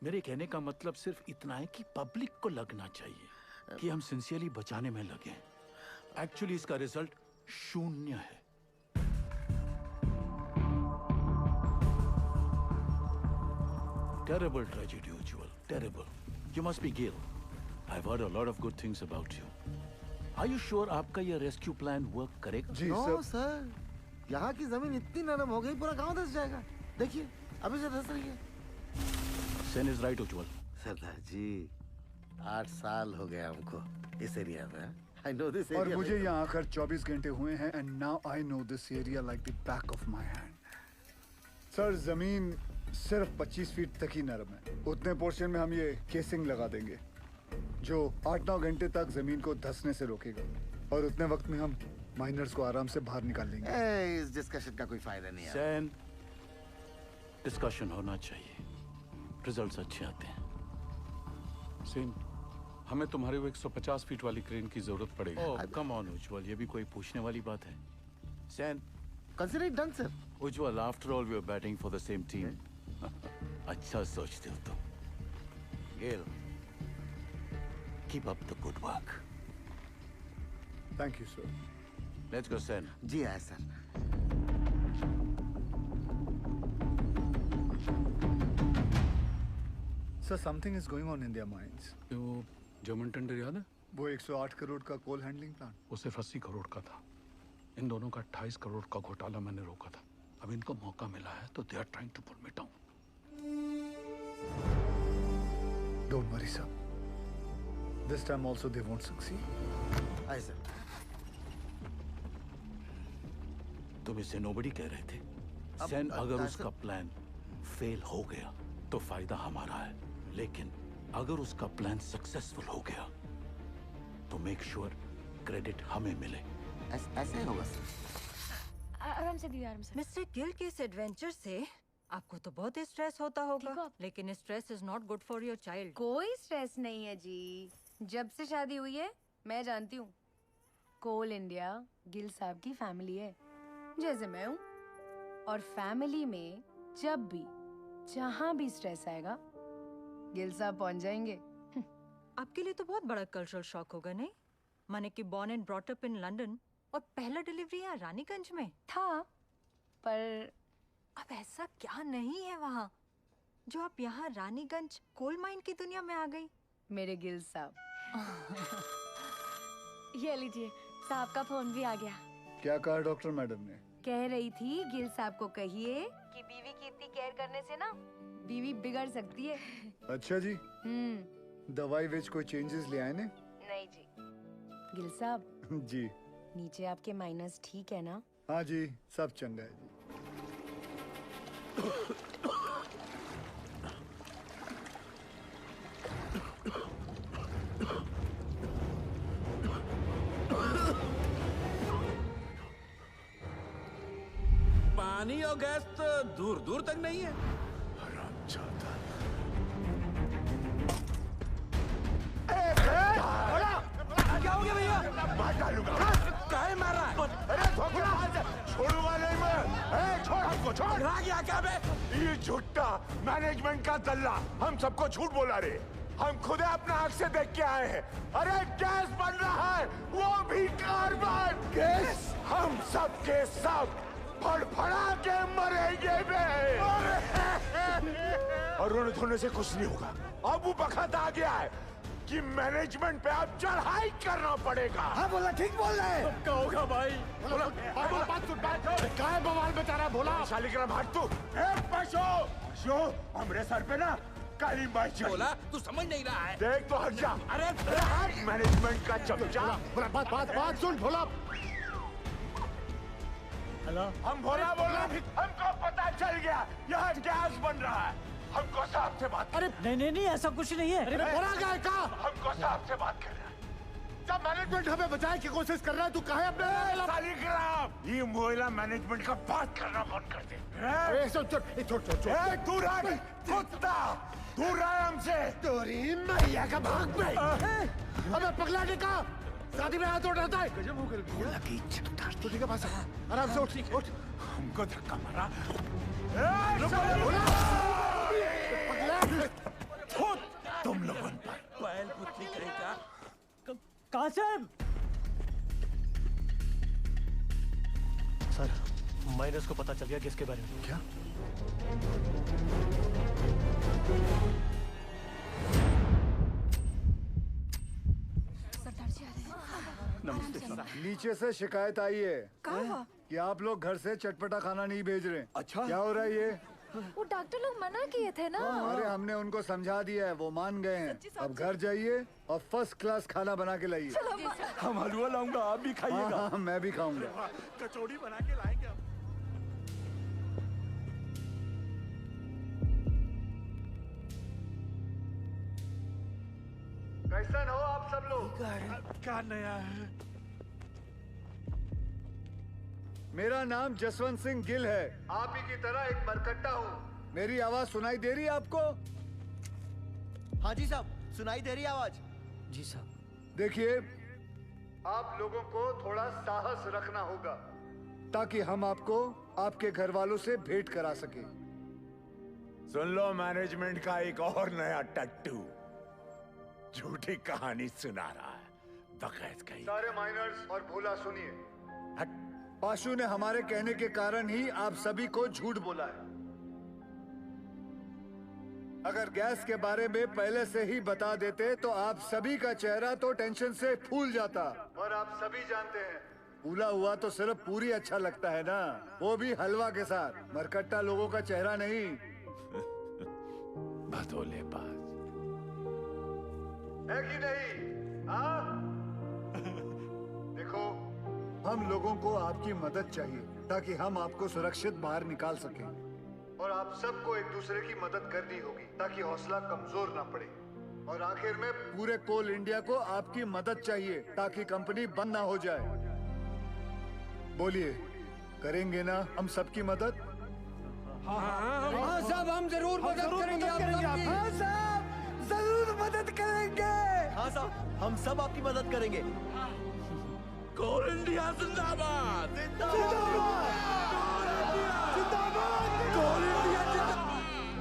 मेरे कहने का मतलब सिर्फ इतना है कि पब्लिक को लगना चाहिए कि हम सिंसियरली बचाने में लगे हैं। एक्चुअली इसका रिजल्ट 0 है। Terrible tragedy, Ujjwal. Terrible. You must be Gil. I've heard a lot of good things about you. Are you sure आपका ये रेस्क्यू प्लान वर्क करेगा? जी सर। यहाँ की जमीन इतनी नरम हो गई पूरा गांव धस जाएगा। देखिए अभी से धस रही है। Sen is right, Ujjwal. सरदार जी 8 साल हो गए हमको इस एरिया में। I know this और area मुझे like- यहाँ आकर 24 घंटे हुए हैं and now I know this area like the back of my hand. Sir जमीन सिर्फ 25 फीट तक ही नरम है। उतने पोर्शन में हम ये केसिंग लगा देंगे जो 8-9 घंटे तक जमीन को धंसने से रोकेगा और उतने वक्त में हम माइनर्स को आराम से बाहर निकाल लेंगे। इस डिस्कशन का कोई फायदा नहीं है। सेन, डिस्कशन होना चाहिए। रिजल्ट्स अच्छे आते हैं। सेन, हमें तुम्हारे वो 150 फीट वाली क्रेन की जरूरत पड़ेगी। ओह कम ऑन उज्जवल, ये भी कोई पूछने वाली बात है। Sen, consider it done sir. Ujjwal, after all we are batting for the same team. अच्छा सोचते हो तुम। Gail, keep up the good work. Thank you sir. Let's go Sen. जी हाँ sir. Sir something is going on in their minds. वो German tender याद है? वो 108 करोड़ का कोल हैंडलिंग प्लांट, वो सिर्फ 80 करोड़ का था। इन दोनों का 28 करोड़ का घोटाला मैंने रोका था। अब इनको मौका मिला है तो they are trying to pull me down. Don't worry sir, this time also they won't succeed. I sir. तुम इसे नोबडी कह रहे थे। सेन, अगर उसका प्लान फेल हो गया तो फायदा हमारा है, लेकिन अगर उसका प्लान सक्सेसफुल हो गया तो मेक श्योर क्रेडिट हमें मिले। ऐसे ही होगा सर। आराम से दिया, आराम से। मिस्टर गिल के इस एडवेंचर से आपको तो बहुत स्ट्रेस होता होगा, लेकिन stress is not good for your child. कोई स्ट्रेस नहीं है जी। जब से शादी हुई है मैं जानती हूँ, कोल इंडिया गिल साहब की फैमिली है जैसे मैं हूँ। और फैमिली में जब भी जहाँ भी स्ट्रेस आएगा गिल साहब पहुँच जाएंगे। आपके लिए तो बहुत बड़ा कल्चरल शॉक होगा नहीं? माने कि born and brought up in London और पहला डिलीवरी यहाँ रानीगंज में था, पर अब ऐसा क्या नहीं है वहाँ जो आप यहाँ रानीगंज कोल माइन की दुनिया में आ गई? मेरे गिल साहब। ये लीजिए, साहब का फोन भी आ गया। क्या कहा डॉक्टर मैडम ने? कह रही थी गिल साहब को कहिए कि बीवी की इतनी केयर करने से ना बीवी बिगड़ सकती है। अच्छा जी। दवाई विच कोई चेंजेस ले आए ने? नहीं जी। गिल साहब जी। नीचे आपके माइनस ठीक है ना? हाँ जी, सब चंगा है जी। पानी और गैस तो दूर दूर तक नहीं है। हरामजादा। गया भैया? मार डालूंगा। काहे मार रहा है? अरे धोखेबाज, छोड़ूंगा नहीं मैं। छोड़ हमको, छोड़। रहा गया क्या बे? ये झूठा मैनेजमेंट का दल्ला हम सबको झूठ बोला रे। हम खुद अपना आंख से देख के आए हैं। अरे गैस बन रहा है, वो भी कार्बन गैस। हम सब के सब फड़फड़ा के मरेंगे बे। और रोने धोने से कुछ नहीं होगा। अब वो वक्त आ गया है कि मैनेजमेंट पे अब चढ़ाई करना पड़ेगा। हाँ बोला, ठीक बोल रहे हैं। क्या होगा भाई? बोला, बात सुन, बात सुन। क्या बवाल बता रहा? बोला शालिग्राम हट तू। पशु हमरे सर पे ना काली माई चढ़ी। बोला तू समझ नहीं रहा है। देख तो हट जा। अरे मैनेजमेंट का चमचा। बात सुन भोला। हेलो, हम भोला बोला, हमको पता चल गया यहाँ गैस बन रहा है। हमको साहब से बात। अरे नहीं ऐसा कुछ नहीं है। अरे भोला गया का? हमको साहब से बात करना है। जब मैनेजमेंट हमें बचाने की कोशिश कर रहा है, तू कहे अपने शालिग्राम ये मोहल्ला मैनेजमेंट का बात करना बंद कर दे। दूर रह कुत्ता, दूर रह हमसे। तोरी मैया का भाग पे। अबे पगला निका, शादी में हाथ उठाता है। गजब हो गया। लगी चट्टान तो ठीक है, पास आराम से उठ। हमको धक्का मारा। तुम लोगों पर बैल पुतली करेगा। कासिम सर, माइनस को पता चल गया किसके बारे में। क्या? नमस्ते सर। नीचे से शिकायत आई है कि आप लोग घर से चटपटा खाना नहीं भेज रहे। अच्छा, क्या हो रहा है ये? वो डॉक्टर लोग मना किए थे ना। अरे हमने उनको समझा दिया है, वो मान गए हैं। अब घर जाइए और फर्स्ट क्लास खाना बना के लाइए। हम हलवा लाऊंगा, आप भी खाइएगा। हाँ, मैं भी खाऊंगा। कचौड़ी बना के लाएंगे हम। कैसन हो आप सब लोग? क्या नया है? मेरा नाम जसवंत सिंह गिल है। आप ही की तरह एक मरकट्टा हूँ। मेरी आवाज सुनाई दे रही है आपको? हाँ जी साहब, सुनाई दे रही है आवाज। जी साहब। देखिए, आप लोगों को थोड़ा साहस रखना होगा ताकि हम आपको आपके घर वालों से भेंट करा सके। सुन लो, मैनेजमेंट का एक और नया टट्टू झूठी कहानी सुना रहा है। बकैत कहीं। सारे माइनर्स और भोला सुनिए। पाशु ने हमारे कहने के कारण ही आप सभी को झूठ बोला है। अगर गैस के बारे में पहले से ही बता देते तो आप सभी का चेहरा तो टेंशन से फूल जाता। और आप सभी जानते हैं, फूला हुआ तो सिर्फ पूरी अच्छा लगता है ना, वो भी हलवा के साथ। मरकट्टा लोगों का चेहरा नहीं। भदोले बाज है कि नहीं? हाँ? देखो, हम लोगों को आपकी मदद चाहिए ताकि हम आपको सुरक्षित बाहर निकाल सकें। और आप सबको एक दूसरे की मदद करनी होगी ताकि हौसला कमजोर ना पड़े। और आखिर में पूरे कोल इंडिया को आपकी मदद चाहिए ताकि कंपनी बंद ना हो जाए। बोलिए, करेंगे ना हम सबकी मदद? हाँ साहब, हम जरूर मदद करेंगे। हाँ साहब, जरूर मदद करेंगे। हाँ साहब, हम सब आपकी मदद करेंगे। कोल इंडिया जिंदाबाद।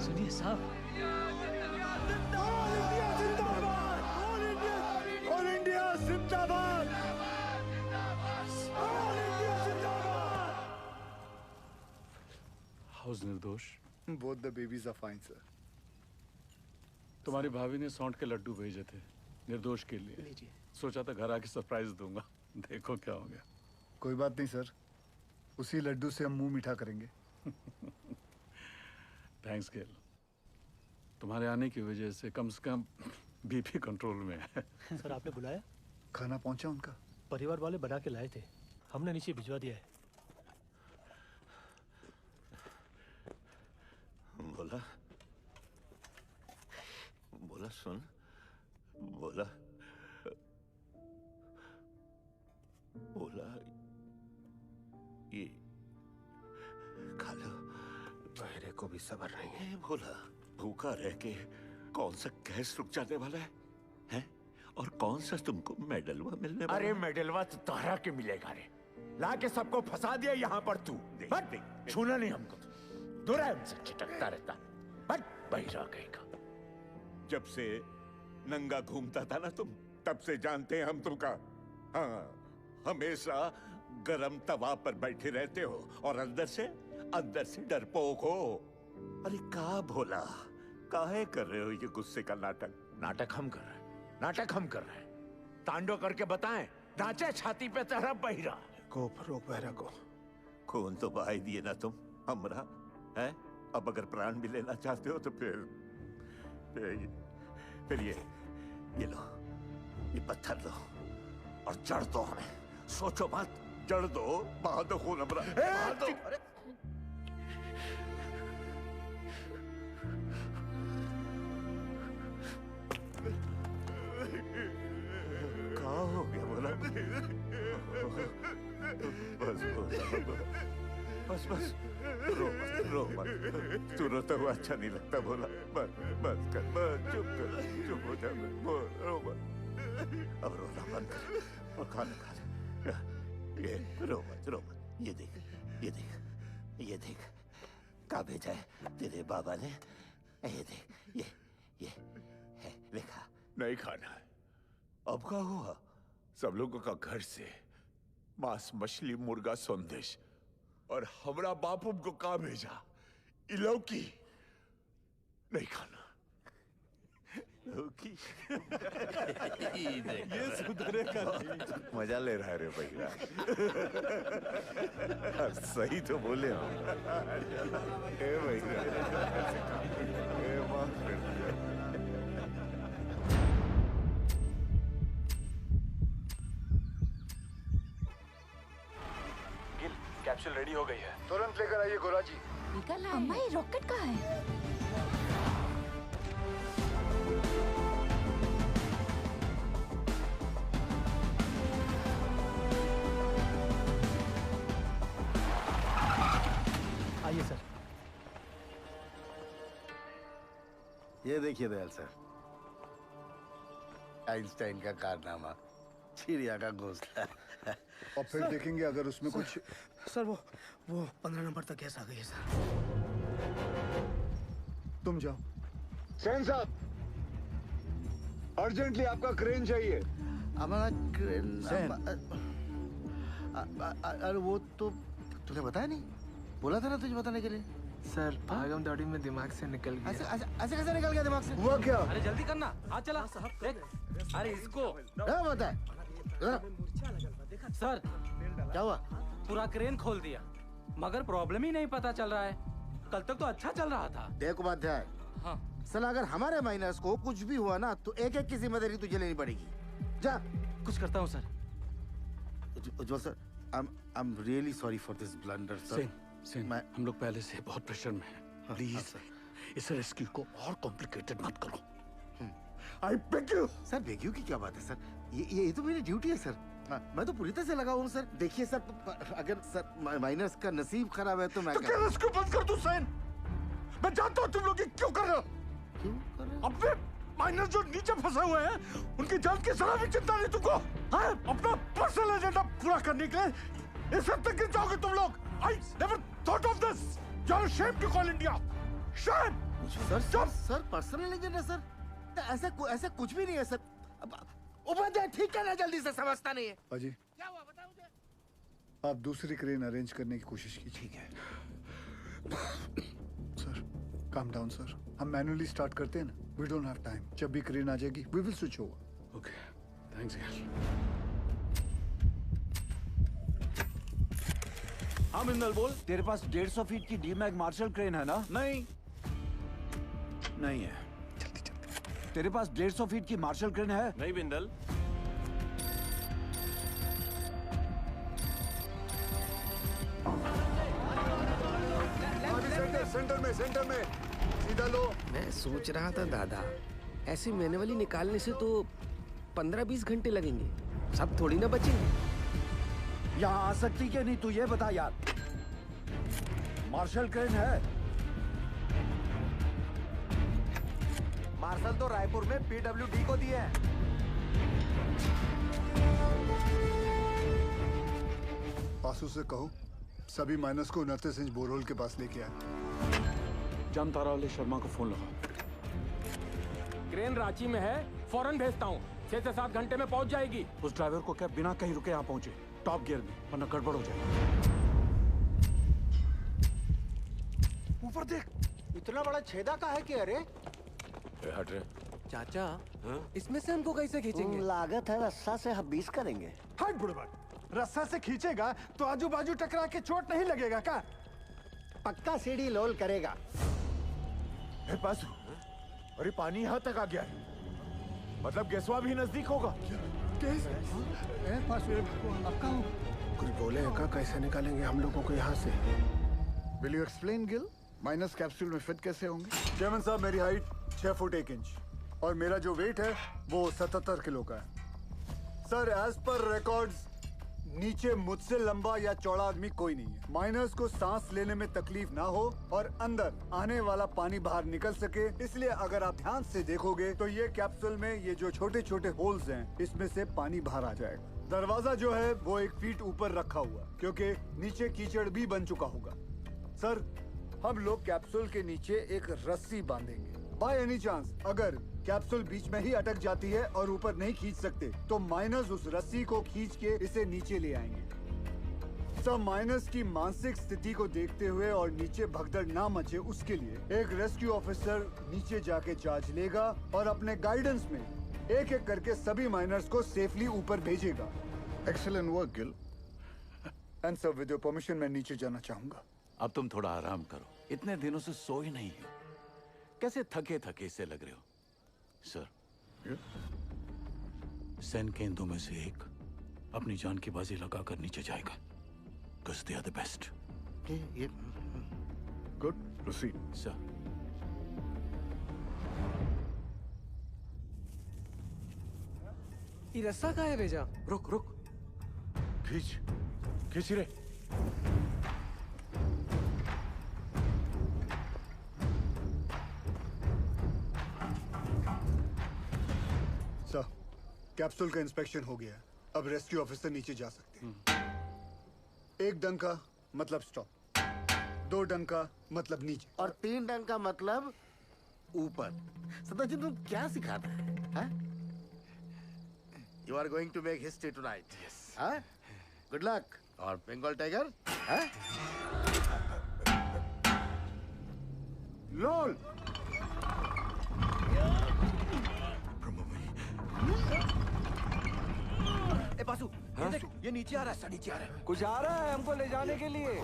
सुनिए साहब, कोल इंडिया जिंदाबाद। How's Nirdosh. Both the babies are fine sir. तुम्हारी भाभी ने सौंठ के लड्डू भेजे थे निर्दोष के लिए। सोचा था घर आके सरप्राइज दूंगा, देखो क्या हो गया। कोई बात नहीं सर, उसी लड्डू से हम मुंह मीठा करेंगे। थैंक्स गेल, तुम्हारे आने की वजह से कम बीपी कंट्रोल में है। सर आपने बुलाया? खाना पहुंचा उनका? परिवार वाले बना के लाए थे, हमने नीचे भिजवा दिया है। बोला बोला सुन, बोला बोला ये खा लो। मेरे को भी सब्र नहीं है। बोला भूखा रह के कौन सा गैस रुक जाने वाला है? हैं? और कौन सा तुमको मेडलवा मिलने वाला? अरे मेडलवा तो तोहरा के मिलेगा रे। लाके सबको फंसा दिया यहाँ पर तू। बट छूना नहीं हमको। दूर है हमसे, छिटकता रहता। बट बहिरा कहेगा। जब से नंगा घूमता था ना तुम, तब से जानते हैं हम तुमका। हाँ, हमेशा गरम तवा पर बैठे रहते हो और अंदर से डरपोक हो। अरे का भोला, काहे कर रहे हो ये गुस्से का नाटक? नाटक हम कर रहे हैं, नाटक हम कर रहे हैं। तांडव करके बताएं, नाचे छाती पे तेरा बहिरा। रोक बहरा को। खून तो बहा ही दिए ना तुम हमरा, है? अब अगर प्राण भी लेना चाहते हो तो फिर ये लो, ये पत्थर लो और जड़ दो हमें। सोचो मत, जड़ दो, बहा दो खून हमरा, बहा दो। क्या हो गया बोला? बस रो मत। तू रोता हुआ अच्छा नहीं लगता बोला। बस चुप हो जा, रो मत। अब रोना बंद कर और खाना खा ले। ये रो मत। ये देख क्या भेजा है तेरे बाबा ने। ये देख, ये है, लिखा। नहीं खाना है। अब क्या हुआ? सब लोगों का घर से मांस, मछली, मुर्गा, संदेश, और हमरा बापू को कहा भेजा? इलौकी नहीं खाना। लौकी ये सुधरेगा नहीं। मजा ले रहा है रे भैया। सही तो बोले हो। ए भैया, माफ कर दिया। कैप्सूल रेडी हो गई है। तुरंत लेकर आइए गोरा जी। निकल आए। अम्मा, ये रॉकेट कहाँ है? आइए सर। ये देखिए दयाल सर, आइंस्टाइन का कारनामा, चिड़िया का घोंसला। और फिर देखेंगे अगर उसमें कुछ। सर वो 15 नंबर तक गैस आ गई है सर। तुम जाओ। सेन साहब, अर्जेंटली आपका क्रेन चाहिए। हमारा क्रेन। अरे वो तो तुझे बताया नहीं, बोला था ना तुझे बताने के लिए। सर भागम दौड़ी में दिमाग से निकल गया। ऐसे कैसे निकल गया दिमाग से? हुआ क्या? अरे जल्दी करना, हाथ चला। अरे इसको क्या बता है? सर क्या हुआ? पूरा क्रेन खोल दिया, मगर प्रॉब्लम ही नहीं पता चल रहा है। कल तक तो अच्छा चल रहा था। देख उपाध्याय, हाँ सर अगर हमारे माइनस को कुछ भी हुआ ना तो एक की जिम्मेदारी तुझे लेनी पड़ेगी। जा। कुछ करता हूँ sir. Ujjwal sir, I am really sorry for this blunder sir. Sen, हम लोग पहले से बहुत प्रेशर में हैं। प्लीज इस रेस्क्यू को और कॉम्प्लिकेटेड मत करो। I beg you. Sir beg you की क्या बात है सर? ये तो मेरी ड्यूटी है सर। मैं तो पूरी तरह से लगा हूँ सर। देखिए सर, अगर सर माइनस का नसीब खराब है तो मैं क्या रेस्क्यू बंद कर दूं सेन? मैं जानता हूँ तुम लोग ये क्यों कर रहे हो। क्यों कर रहे हो? अपने माइनस जो नीचे फंसे हुए हैं उनकी जान की जरा भी चिंता नहीं तुमको? हाँ? अपना पर्सनल एजेंडा पूरा करने के लिए इस हद तक गिर जाओगे तुम लोग। I never thought of this. You're ashamed to call India. Shame. Sir personal agenda sir, ऐसा कुछ भी नहीं है सर। उपाध्याय ठीक है ना, जल्दी से समझता नहीं है। अजी, क्या हुआ बताओ मुझे। आप दूसरी क्रेन अरेंज करने की कोशिश कीजिए। ठीक है सर, काम डाउन सर। हम मैन्युअली स्टार्ट करते हैं ना, वी डोंट हैव टाइम। जब भी क्रेन आ जाएगी we will switch over. Okay, thanks यार। हाँ बिंदल बोल। तेरे पास 150 फीट की डीमैग मार्शल क्रेन है ना? नहीं है। तेरे पास 150 फीट की मार्शल क्रेन है? नहीं बिंदल। सेंटर में सीधा लो। मैं सोच रहा था दादा, ऐसे मैनुअली निकालने से तो 15-20 घंटे लगेंगे, सब थोड़ी ना बचेंगे। यहाँ आ सकती क्या नहीं तू ये बता यार। मार्शल क्रेन है? मार्शल तो रायपुर में PWD को दिए हैं। पासू से कहो सभी माइनस को 29 इंच बोरहोल के पास लेके आए। जामतारा वाले शर्मा को फोन लगा। क्रेन रांची में है, फौरन भेजता हूँ। 6 से 7 घंटे में पहुँच जाएगी। उस ड्राइवर को क्या बिना कहीं रुके यहाँ पहुंचे, टॉप गियर में, वरना गड़बड़ हो जाएगा। ऊपर देख, इतना बड़ा छेदा का है कि अरे हट रहे चाचा इसमें से हमको कैसे खींचेंगे? लागत है रस्सा से हम 20 करेंगे। हट बुढ़वा, रस्सा से खींचेगा तो आजू बाजू टकरा के चोट नहीं लगेगा क्या? पक्का सीढ़ी लोल करेगा। पासू, अरे पानी यहाँ तक आ गया है, मतलब गैसवा भी नजदीक होगा। कुछ बोले का कैसे निकालेंगे हम लोगों को यहाँ से? Will you explain Gill? Minus capsule में फिट कैसे होंगे? चेयरमैन साहब, मेरी हाइट 6 फुट 1 इंच और मेरा जो वेट है वो 77 किलो का है। सर, एज पर रिकॉर्ड्स नीचे मुझसे लंबा या चौड़ा आदमी कोई नहीं है। माइनस को सांस लेने में तकलीफ ना हो और अंदर आने वाला पानी बाहर निकल सके, इसलिए अगर आप ध्यान से देखोगे तो ये कैप्सूल में ये जो छोटे छोटे होल्स हैं, इसमें से पानी बाहर आ जाएगा। दरवाजा जो है वो 1 फीट ऊपर रखा हुआ, क्योंकि नीचे कीचड़ भी बन चुका होगा। सर, हम लोग कैप्सूल के नीचे एक रस्सी बांधेंगे। बाय एनी चांस अगर कैप्सूल बीच में ही अटक जाती है और ऊपर नहीं खींच सकते, तो माइनस उस रस्सी को खींच के इसे नीचे ले आएंगे। सब माइनस की मानसिक स्थिति को देखते हुए और नीचे भगदड़ ना मचे, उसके लिए एक रेस्क्यू ऑफिसर नीचे जाके चार्ज लेगा और अपने गाइडेंस में एक एक करके सभी माइनर्स को सेफली ऊपर भेजेगा। Excellent work Gill. And sir, with your permission मैं नीचे जाना चाहूंगा। अब तुम थोड़ा आराम करो, इतने दिनों से सोए नहीं हो, कैसे थके थके से लग रहे हो। सर, सैन केंद्रों में से एक अपनी जान की बाजी लगाकर नीचे जाएगा। Because they are the best. Good. Proceed. Sir. ये रस्सा कहाँ है भेजा? रुक रुक, खींच रे। सर, कैप्सूल का इंस्पेक्शन हो गया है। अब रेस्क्यू ऑफिसर नीचे जा सकते हैं। 1 डंका मतलब स्टॉप, 2 डंका मतलब नीचे, और 3 डंका मतलब ऊपर। सदाजी, तुम क्या सिखाते हैं? You are going to make history tonight. Yes. Huh? Good luck. और बंगाल टाइगर? Huh? लोल। ए बासु, ये देख, ये नीचे आ रहा है, नीचे आ रहा है। कुछ आ रहा है हमको ले जाने के लिए।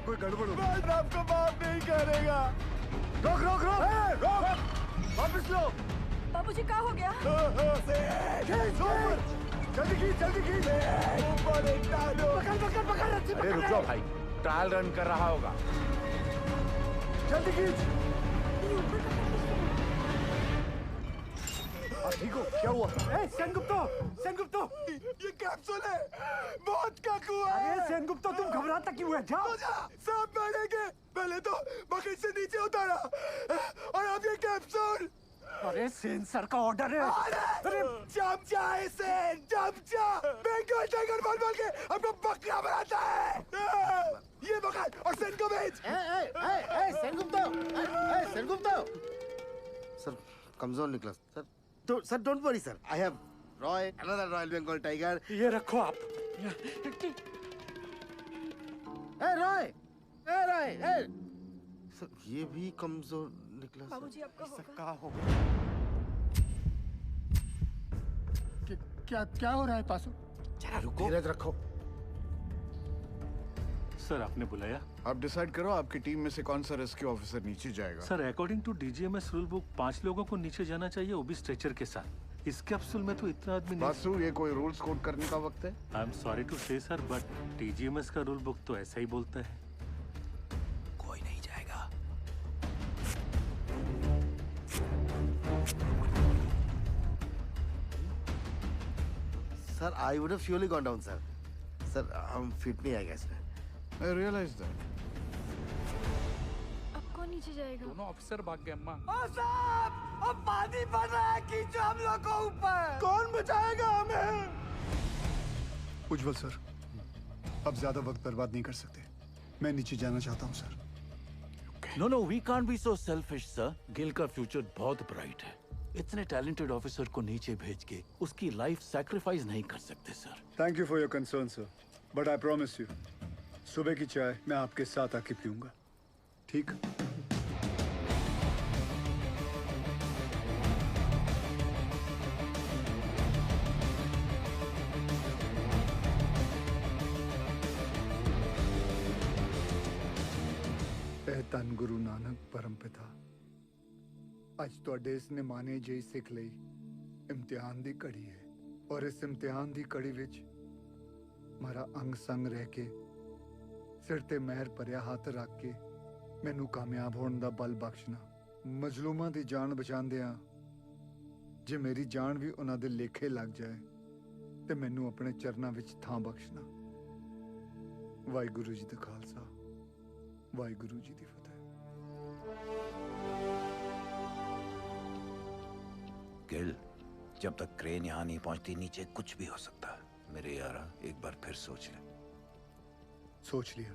कोई गड़बड़ हो। मैं आपको माफ नहीं करेगा। रोक रोक रोक, रोक, वापस लो। बाबूजी, क्या हो गया? जल्दी खींच, जल्दी खींच। पकड़ पकड़ पकड़, अरे रुक जाओ भाई, ट्रायल रन कर रहा होगा। जल्दी खींच। ठीक हो? क्या हुआ? सेनगुप्तो, ये कैप्सूल है, मौत का कुआं है। अरे सेनगुप्तो, तुम घबराता क्यों है? जाओ। सब मरेंगे। पहले तो बकेट से नीचे उतारा और अब ये कैप्सूल। अरे सेन सर का ऑर्डर है। अरे चमचा है सेन, चमचा। बंगाल टाइगर बोल बोल के अपना बकरा बनाता है। ये बकरा और सेन को भेज। सेनगुप्तो। सर, कमजोर निकला sir. Sir, don't worry sir, I have Roy, another royal Bengal tiger. ये रखो आप। रॉय, सर, ये भी कमजोर निकला। बाबूजी, आपका कहाँ हो? क्या हो रहा है पासु? जरा रुको, धीरज रखो। सर, आपने बुलाया? आप डिसाइड करो आपकी टीम में से कौन सा रेस्क्यू ऑफिसर नीचे जाएगा। Sir, according to DGMS rule book 5 लोगों को नीचे जाना चाहिए, वो भी स्ट्रेचर के साथ। इस कैप्सूल में तो इतना आदमी नहीं। बासु, ये कोई रूल्स कोड करने का वक्त है? आई एम सॉरी टू से सर, बट डीजीएमएस का रूल बुक तो ऐसा ही बोलता है। कोई नहीं जाएगा। Sir I would have surely gone down sir. Sir हम फिट नहीं आएगा इसमें। I realize that. अब कौन नीचे जाएगा? दोनों ऑफिसर भाग गए अम्मा। ओ साहब, अब पानी बढ़ रहा है, खींचो हम लोग को ऊपर। कौन बचाएगा हमें? उज्जवल सर, अब ज्यादा वक्त बर्बाद नहीं कर सकते। मैं नीचे जाना चाहता हूँ sir. No no we can't be so selfish sir. Gill का फ्यूचर बहुत ब्राइट है। इतने टैलेंटेड ऑफिसर को नीचे भेज के उसकी लाइफ सैक्रिफाइस नहीं कर सकते sir. Thank you for your concern sir, but I promise you सुबह की चाय मैं आपके साथ आके पीऊंगा, ठीक? ਧੰਨ ਗੁਰੂ ਨਾਨਕ ਪਰਮ ਪਿਤਾ, ਅੱਜ ਤੁਹਾਡੇ ਇਸ ਨਿਮਾਣੇ ਜਿਹੀ ਸਿੱਖ ਲਈ ਇਮਤਿਹਾਨ ਦੀ ਘੜੀ ਹੈ ਔਰ ਇਸ ਇਮਤਿਹਾਨ ਦੀ ਘੜੀ ਵਿੱਚ ਮਾਰਾ ਅੰਗ ਸੰਗ ਰਹਿ ਕੇ ਸਿਰ ਤੇ ਮਹਿਰ ਭਰਿਆ ਹੱਥ ਰੱਖ ਕੇ ਮੈਨੂੰ ਕਾਮਯਾਬ ਹੋਣ ਦਾ ਬਲ ਬਖਸ਼ਣਾ। ਮਜ਼ਲੂਮਾਂ ਦੀ ਜਾਨ ਬਚਾਉਂਦਿਆਂ ਜੇ ਮੇਰੀ ਜਾਨ ਵੀ ਉਹਨਾਂ ਦੇ ਲੇਖੇ ਲੱਗ ਜਾਏ ਤੇ ਮੈਨੂੰ ਆਪਣੇ ਚਰਨਾਂ ਵਿੱਚ ਥਾਂ ਬਖਸ਼ਣਾ। ਵਾਹਿਗੁਰੂ ਜੀ ਦਾ ਖਾਲਸਾ, ਵਾਹਿਗੁਰੂ ਜੀ ਦੀ ਫਤਿਹ। गिल, जब तक क्रेन यहाँ नहीं पहुंचती नीचे कुछ भी हो सकता है। मेरे यारा एक बार फिर सोच ले। सोच लिया,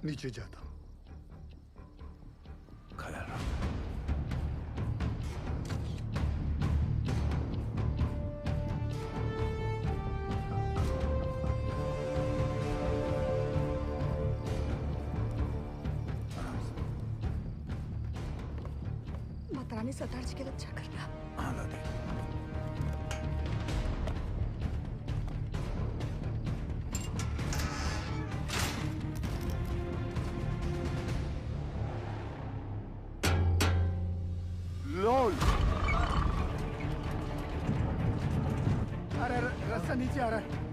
नीचे जाता हूँ। ख्याल रख। माता रानी सरदार जी की रक्षा करना। हाँ लाडे। लोल, अरे रास्ता नीचे आ रहा है।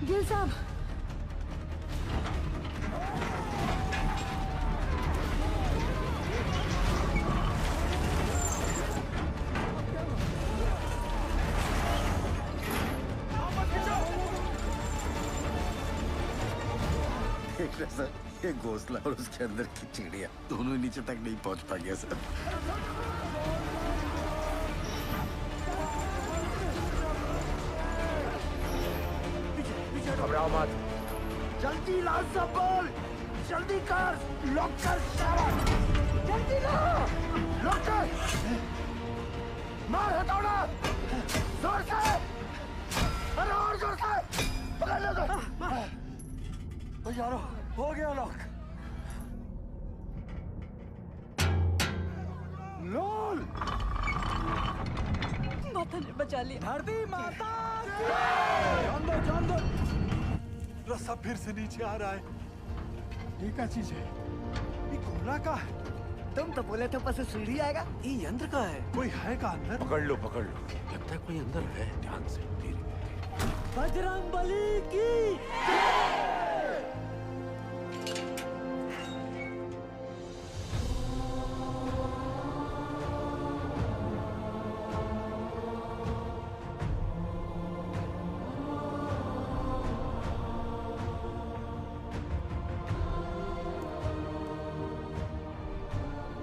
गिल साहब, देख रहे सर, ये घोंसला और उसके अंदर की चिड़िया दोनों नीचे तक नहीं पहुंच पाएंगे सर। घबराओ मत। जल्दी ला सब बोल, जल्दी कर, लॉक कर शाबाश, जल्दी ला, लॉक कर, मार हथौड़ा, जोर से, अरे और जोर से, पकड़ लो तो। यारो, हो गया लॉक। लोल, माता ने बचा लिया। धरती माता जान दो, जान दो। रास्ता फिर से नीचे आ रहा है। ये क्या चीज है? ये कोबरा का है। तुम तो बोले थे ऊपर से सीढ़ी आएगा। ये यंत्र का है। कोई है का अंदर? पकड़ लो, पकड़ लो। लगता है कोई अंदर है। ध्यान से, धीरे। बजरंग बली की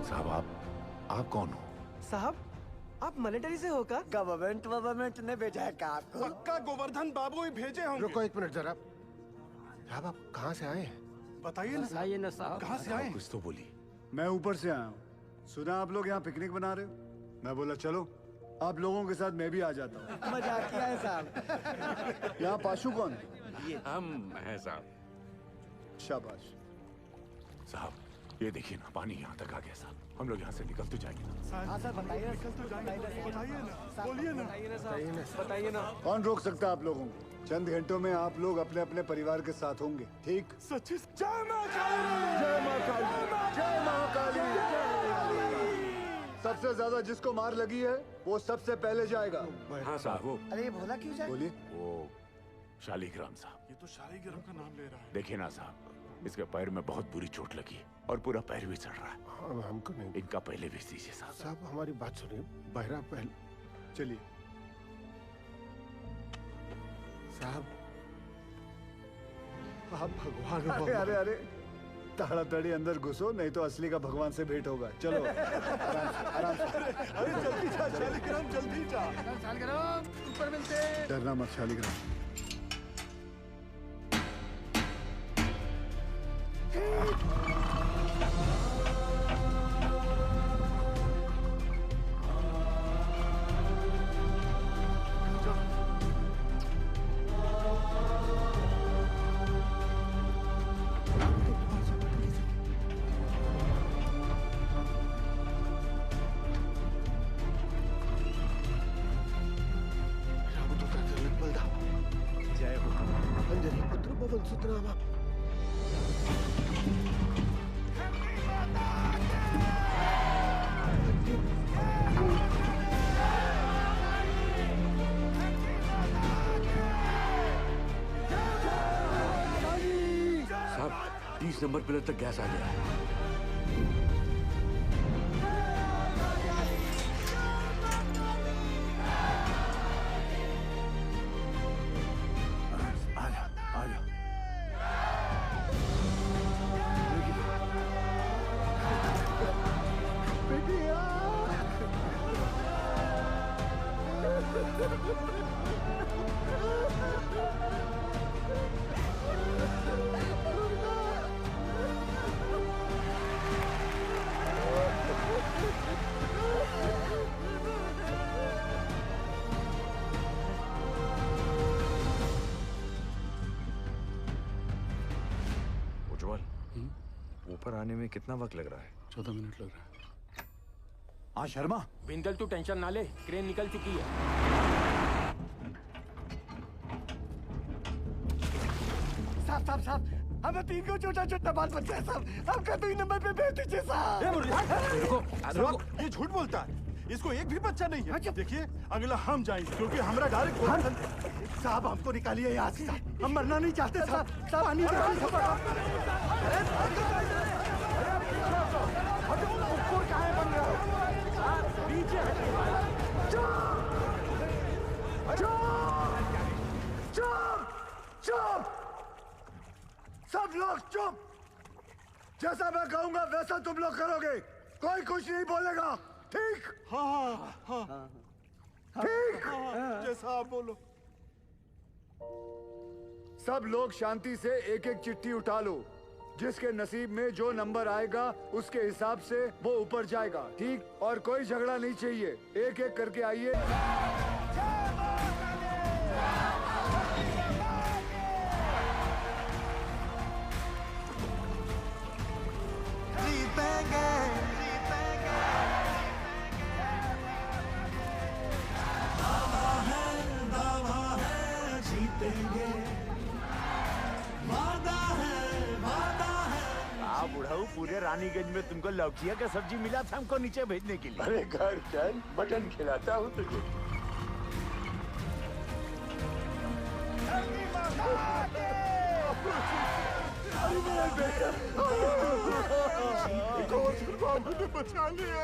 साहब, आप कौन हो? साहब, आप मिलिट्री से होकर? गवर्नमेंट ने भेजा है कार को। पक्का गोवर्धन बाबू ही भेजे होंगे। रुको एक मिनट जरा। साहब आप कहाँ से आए हैं? बताइए ना साहब। कहाँ से आए? कुछ तो बोली। मैं ऊपर से आया हूँ। सुना आप लोग यहाँ पिकनिक बना रहे हो। मैं बोला चलो आप लोगों के साथ मैं भी आ जाता हूँ। मजाक किया है साहब। यहाँ पाशु कौन? हम हैं साहब। शाबाश। साहब ये देखिए ना, पानी यहाँ तक आ गया साहब। हम लोग यहाँ से निकल तो जाएंगे ना। हाँ सर बताइए। निकल तो जाएंगे। बताइए ना, बोलिए ना। बताइए ना। कौन रोक सकता है आप लोगों को? चंद घंटों में आप लोग अपने अपने परिवार के साथ होंगे, ठीक? सच्ची जय मां काली, जय मां काली, जय महाकाली। सबसे ज्यादा जिसको मार लगी है वो सबसे पहले जाएगा। हाँ साहब वो अरे ये भोला क्यों जाए? बोलिए। वो शालिग्राम साहब। ये तो शालिग्राम का नाम ले रहा है। देखिए ना साहब, इसके पैर में बहुत बुरी चोट लगी है और पूरा पैर भी चढ़ रहा है। हाँ, हमको नहीं। इनका पहले भेज दीजिए साहब। साहब हमारी बात सुनिए, बहरा पहले। चलिए साहब, आप भगवान हो। अरे अरे अरे, ताड़ाताड़ी अंदर घुसो, नहीं तो असली का भगवान से भेंट होगा। चलो आराम से, आराम से। अरे जल्दी जा शालिग्राम, जल्दी जा। शालिग्राम ऊपर मिलते। डरना मत शालिग्राम। जय हो अंजनी पुत्र पवन सुतनामा। साहब 30 नंबर पिलर तक गैस आ गया है। उज्जवल, ऊपर आने में कितना वक्त लग रहा है? 14 मिनट लग रहा है। हाँ शर्मा, बिंदल तू टेंशन ना ले, क्रेन निकल चुकी है। साहब साहब साहब, हमें 3 को छोटा छोटा बाल बच्चा है साहब, आपका 2 नंबर पे भेज दीजिए साहब। ये झूठ बोलता है, इसको एक भी बच्चा नहीं है। देखिए अगला हम जाएंगे क्योंकि हमारा डायरेक्ट साहब हमको निकालिए यहाँ से साहब, हम मरना नहीं चाहते साहब। साहब पानी चुप! सब लोग चुप! जैसा मैं कहूंगा वैसा तुम लोग करोगे, कोई कुछ नहीं बोलेगा, ठीक? हाँ हाँ ठीक? जैसा आप बोलो। सब लोग शांति से एक एक चिट्ठी उठा लो, जिसके नसीब में जो नंबर आएगा उसके हिसाब से वो ऊपर जाएगा, ठीक? और कोई झगड़ा नहीं चाहिए, एक एक करके आइए। जीतेंगे, जीतेंगे। दावा है, जीतेंगे। वादा है। आप बुढ़ाऊ, पूरे रानीगंज में तुमको लौकिया का सब्जी मिला था हमको नीचे भेजने के लिए। अरे घर चल, बटन खिलाता हूँ तुझे। बाबू ने बचा लिया।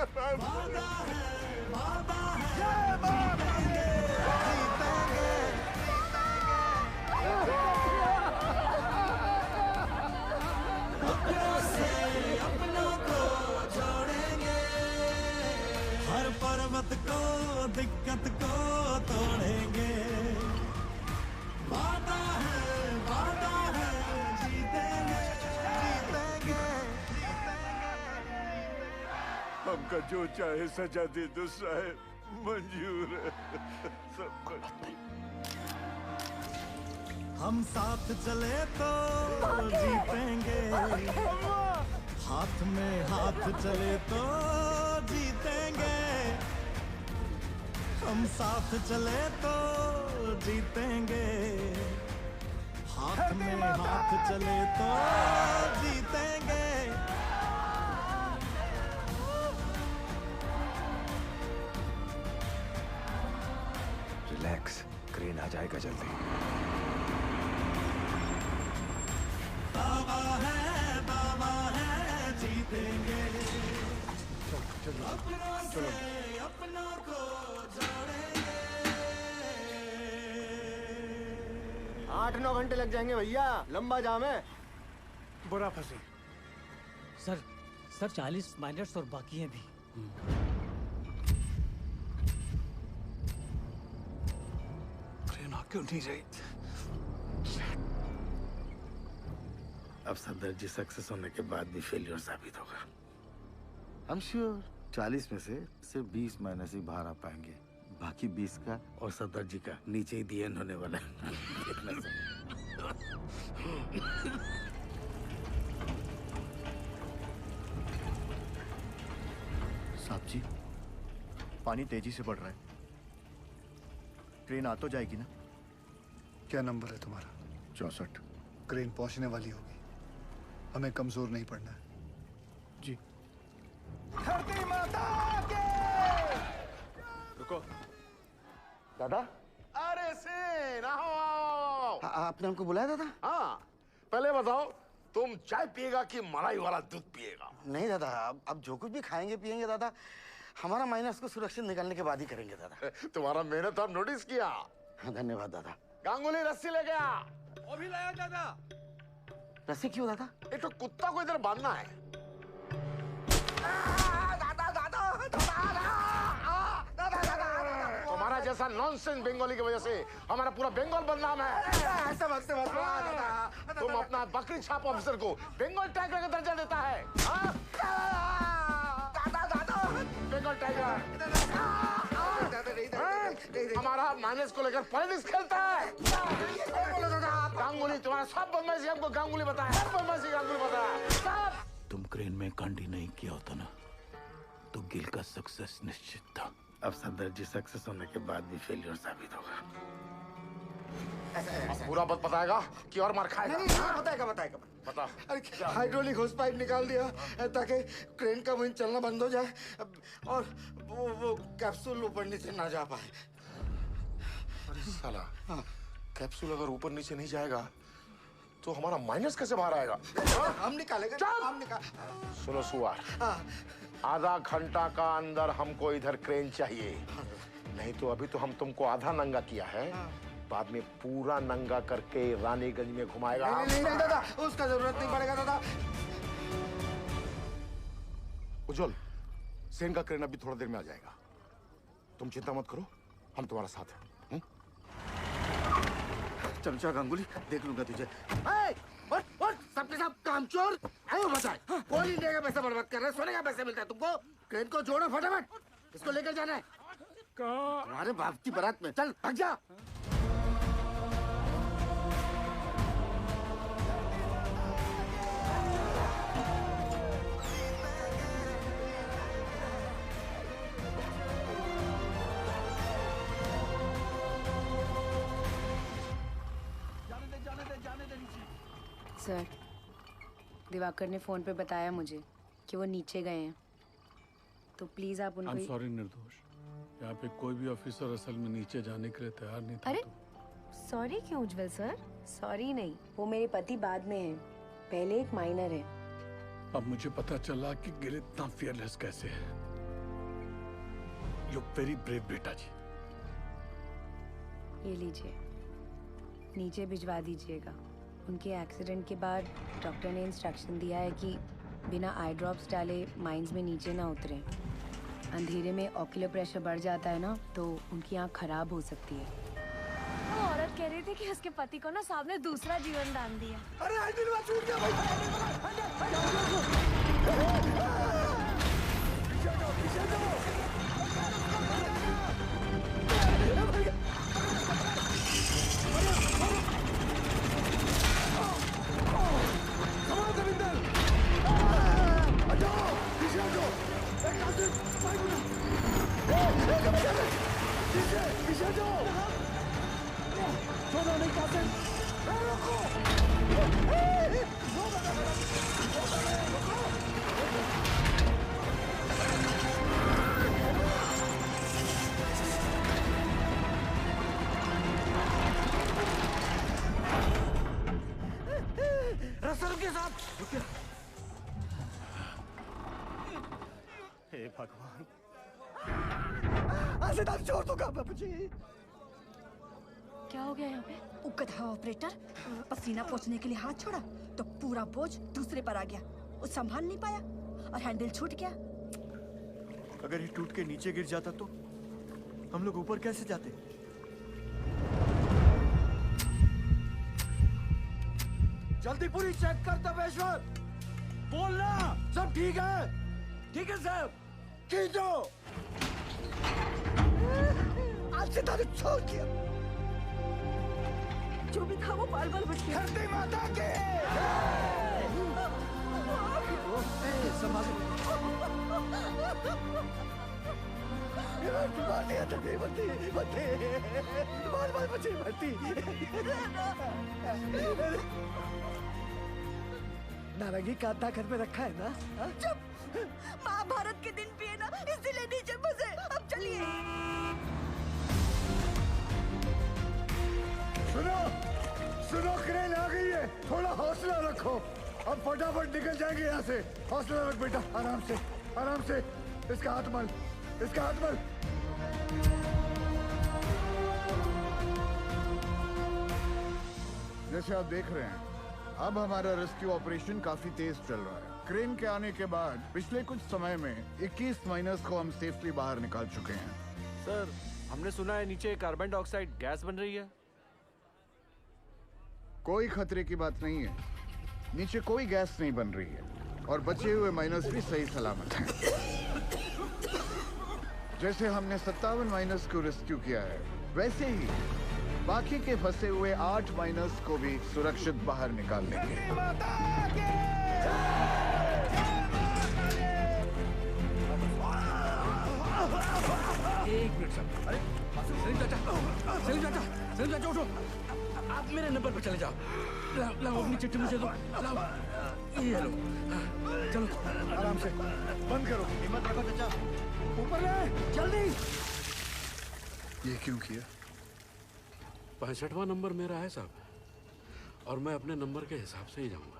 अपनों को छोड़ेंगे, हर पर्वत को दिक्कत को तोड़ेंगे। वादा है, जीतेंगे, जीतेंगे। हमका जो चाहे सजा दे दो साहब, मंजूर है सब कुछ। हम साथ चले तो जीतेंगे, हाथ में हाथ चले तो जीतेंगे। हम साथ चले तो जीतेंगे। हाथ में हाथ चले तो जीतेंगे। रिलैक्स, क्रेन आ जाएगा जल्दी। बाबा है जीतेंगे। अपनों से अपनों को जोड़ेंगे। 8-9 घंटे लग जाएंगे भैया, लंबा जाम है। बुरा फंसे। सर 40 माइनर्स और बाकी हैं भी। ट्रेन आ क्यों नहीं रही? अब सदर जी सक्सेस होने के बाद भी फेलियर साबित होगा। I'm sure 40 में से सिर्फ 20 माइनस ही बाहर आ पाएंगे, बाकी 20 का और सदर जी का नीचे ही दी एंड होने वाला है। देखना सर। साहब जी, पानी तेजी से बढ़ रहा है, ट्रेन आ तो जाएगी ना? क्या नंबर है तुम्हारा? 64। क्रेन पहुंचने वाली होगी, हमें कमजोर नहीं पड़ना है। जी। धरती माता के। रुको दादा। अरे सेन आओ। आपने हमको बुलाया दादा? हाँ, पहले बताओ तुम चाय पिएगा कि मलाई वाला दूध पिएगा? नहीं दादा, अब जो कुछ भी खाएंगे पिएंगे दादा, हमारा माइनस को सुरक्षित निकालने के बाद ही करेंगे दादा। तुम्हारा मेहनत हम नोटिस किया। धन्यवाद दादा। गांगुली रस्सी ले गया। वो भी लाया दादा। रस्सी क्यों दादा? एक तो कुत्ता को इधर बांधना है। तुम्हारा जैसा नॉनसेंस बंगाली की वजह से हमारा पूरा बंगाल बदनाम है। ऐसा मत तुम अपना बकरी छाप ऑफिसर को बंगाल टाइगर का दर्जा देता है। बंगाल टाइगर हमारा माइनस को लेकर पॉलिटिक्स खेलता है। गांगुली तुम्हारा सब बदमाशी हमको गांगुली बताया, सब बदमाशी गांगुली बताया। तुम क्रेन में कांडी नहीं किया होता ना तो गिल का सक्सेस निश्चित था। अब सदर जी सक्सेस होने के बाद भी फेलियर साबित होगा। पूरा बात बताएगा कि और मार खाएगा? नहीं, बताएगा। बता। अरे हाइड्रोलिक होस पाइप निकाल दिया ताकि क्रेन का वहीं चलना बंद हो जाए और वो कैप्सूल ऊपर नीचे ना जा पाए। अरे साला, कैप्सूल अगर ऊपर नीचे नहीं जाएगा तो हमारा माइनस कैसे बाहर आएगा? हम निकालेंगे। सुनो सुआर, आधा घंटा का अंदर हमको इधर क्रेन चाहिए, नहीं तो अभी तो हम तुमको आधा नंगा किया है, बाद में पूरा नंगा करके रानीगंज में घुमाएगा। नहीं दादा, उसका जरूरत नहीं पड़ेगा दादा। उज्जवल, सेन का क्रेन अभी थोड़ा देर में आ जाएगा, तुम चिंता मत करो, हम तुम्हारा साथ हैं। चमचा गांगुली, देख लूंगा तुझे। सबके सब कामचोर आयो बचाए। कौन इंडिया का पैसा बर्बाद कर रहा है? सोने का पैसा मिलता है तुमको? क्रेन को जोड़ो फटाफट, इसको लेकर जाना है। तुम्हारे बाप की बारात में, चल भाग जा। सर, दिवाकर ने फोन पे बताया मुझे कि वो नीचे गए हैं, तो प्लीज आप उनको। I'm sorry निर्दोष, यहाँ पे कोई भी ऑफिसर असल में नीचे जाने के लिए तैयार नहीं था। अरे सॉरी क्यों उज्जवल सर? सॉरी नहीं, वो मेरे पति बाद में हैं, पहले एक माइनर है। अब मुझे पता चला कि गिल इतना फियरलेस कैसे है। यू वेरी ब्रेव बेटा जी। ये लीजिए, नीचे भिजवा दीजिएगा। उनके एक्सीडेंट के बाद डॉक्टर ने इंस्ट्रक्शन दिया है कि बिना आई ड्रॉप्स डाले माइंस में नीचे ना उतरें। अंधेरे में ऑक्यूलर प्रेशर बढ़ जाता है ना, तो उनकी आँख खराब हो सकती है। वो औरत कह रही थी कि उसके पति को ना साहब ने दूसरा जीवन दान दिया। अरे आइडिया छूट गया पीछे जाओ। छोड़ो नहीं कासिम। रास्ता रुकिए साहब, रुकिए। हे भगवान, आसिदाब छोड़ दो बाबूजी। क्या हो गया यहाँ पे? उकथा ऑपरेटर पसीना पोंछने के लिए हाथ छोड़ा तो पूरा बोझ दूसरे पर आ गया। वो संभाल नहीं पाया और हैंडल छूट गया। अगर ये टूट के नीचे गिर जाता तो हम लोग ऊपर कैसे जाते? जल्दी पूरी चेक कर तपेश्वर। बोलना सब ठीक है? ठीक है साहब। खींचो। आज से तारीख छोड़ दिया। जो भी था वो बाल बाल बच गया। धरती माता के बाल बाल बचे भर्ती। नारंगी कांता घर में रखा है ना? चुप। महाभारत के दिन भी है ना, इसीलिए नीचे फंसे। अब चलिए। सुनो सुनो, क्रेन आ गई है। थोड़ा हौसला रखो। अब फटाफट निकल जाएंगे यहाँ से। हौसला रख बेटा, आराम से आराम से। इसका हाथ मल, इसका हाथ मल। जैसे आप देख रहे हैं, अब हमारा रेस्क्यू ऑपरेशन काफी तेज चल रहा है। क्रेन के आने के बाद पिछले कुछ समय में 21 माइनर्स को हम सेफली बाहर निकाल चुके हैं। सर, हमने सुना है नीचे कार्बन डाइऑक्साइड गैस बन रही है। कोई खतरे की बात नहीं है। नीचे कोई गैस नहीं बन रही है और बचे हुए माइनर्स भी सही सलामत हैं। जैसे हमने 57 माइनर्स को रेस्क्यू किया है, वैसे ही बाकी के फंसे हुए 8 माइनर्स को भी सुरक्षित बाहर निकाल लेंगे। एक मिनट साहब। अरे सलीम चाचा, सलीम चाचा, सलीम चाचा उठो। आप मेरे नंबर पर चले जाओ। लाओ अपनी चिट्ठी मुझे दो। लाओ ये लो। चलो आराम से बंद करो। हिम्मत रखो चाचा। ऊपर ले जल्दी। ये क्यों किया? 65वां नंबर मेरा है साहब, और मैं अपने नंबर के हिसाब से ही जाऊंगा।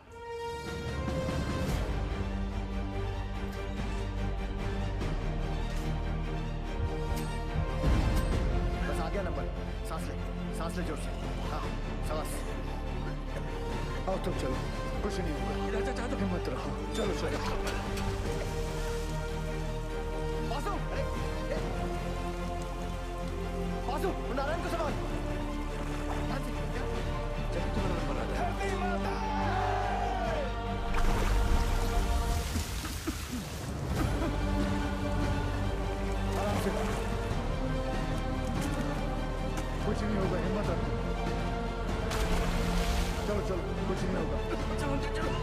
बस आ गया नंबर। सांस ले जोर से। हाँ, सांस। आओ तो चलो, कुछ नहीं होगा। हिम्मत रखो, चलो चलो। बासु, बासु, नारायण को संभाल। आराम से। कुछ नहीं होगा, हिम्मत रखो। चलो चलो, कुछ नहीं होगा। चलो चलो।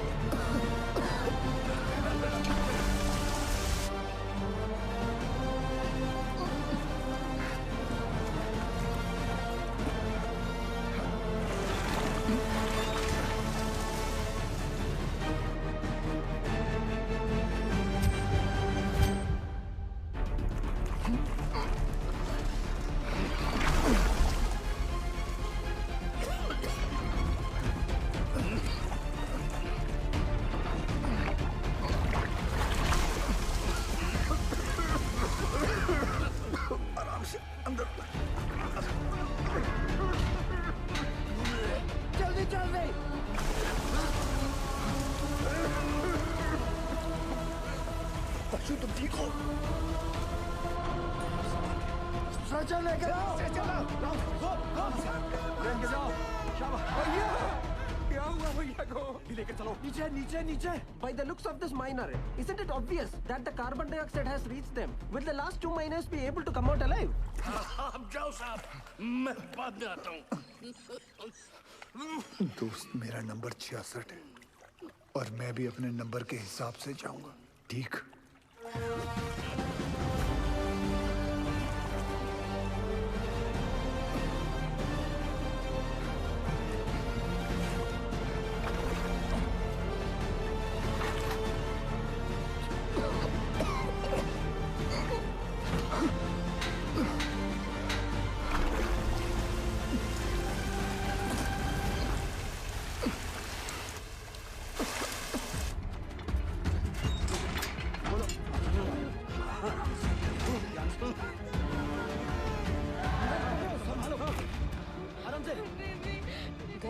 बच्चों तुम ठीक हो? स्ट्रेचर लेकर आओ। लेके जाओ। भैया, क्या हुआ भैया को? लेकर चलो। नीचे नीचे नीचे। By the looks of this miner, isn't it obvious that the carbon dioxide has reached them? Will the last 2 miners be able to come out alive? आप जाओ साहब, मैं बाद में आता हूँ। दोस्त, मेरा नंबर 66 है और मैं भी अपने नंबर के हिसाब से जाऊंगा, ठीक?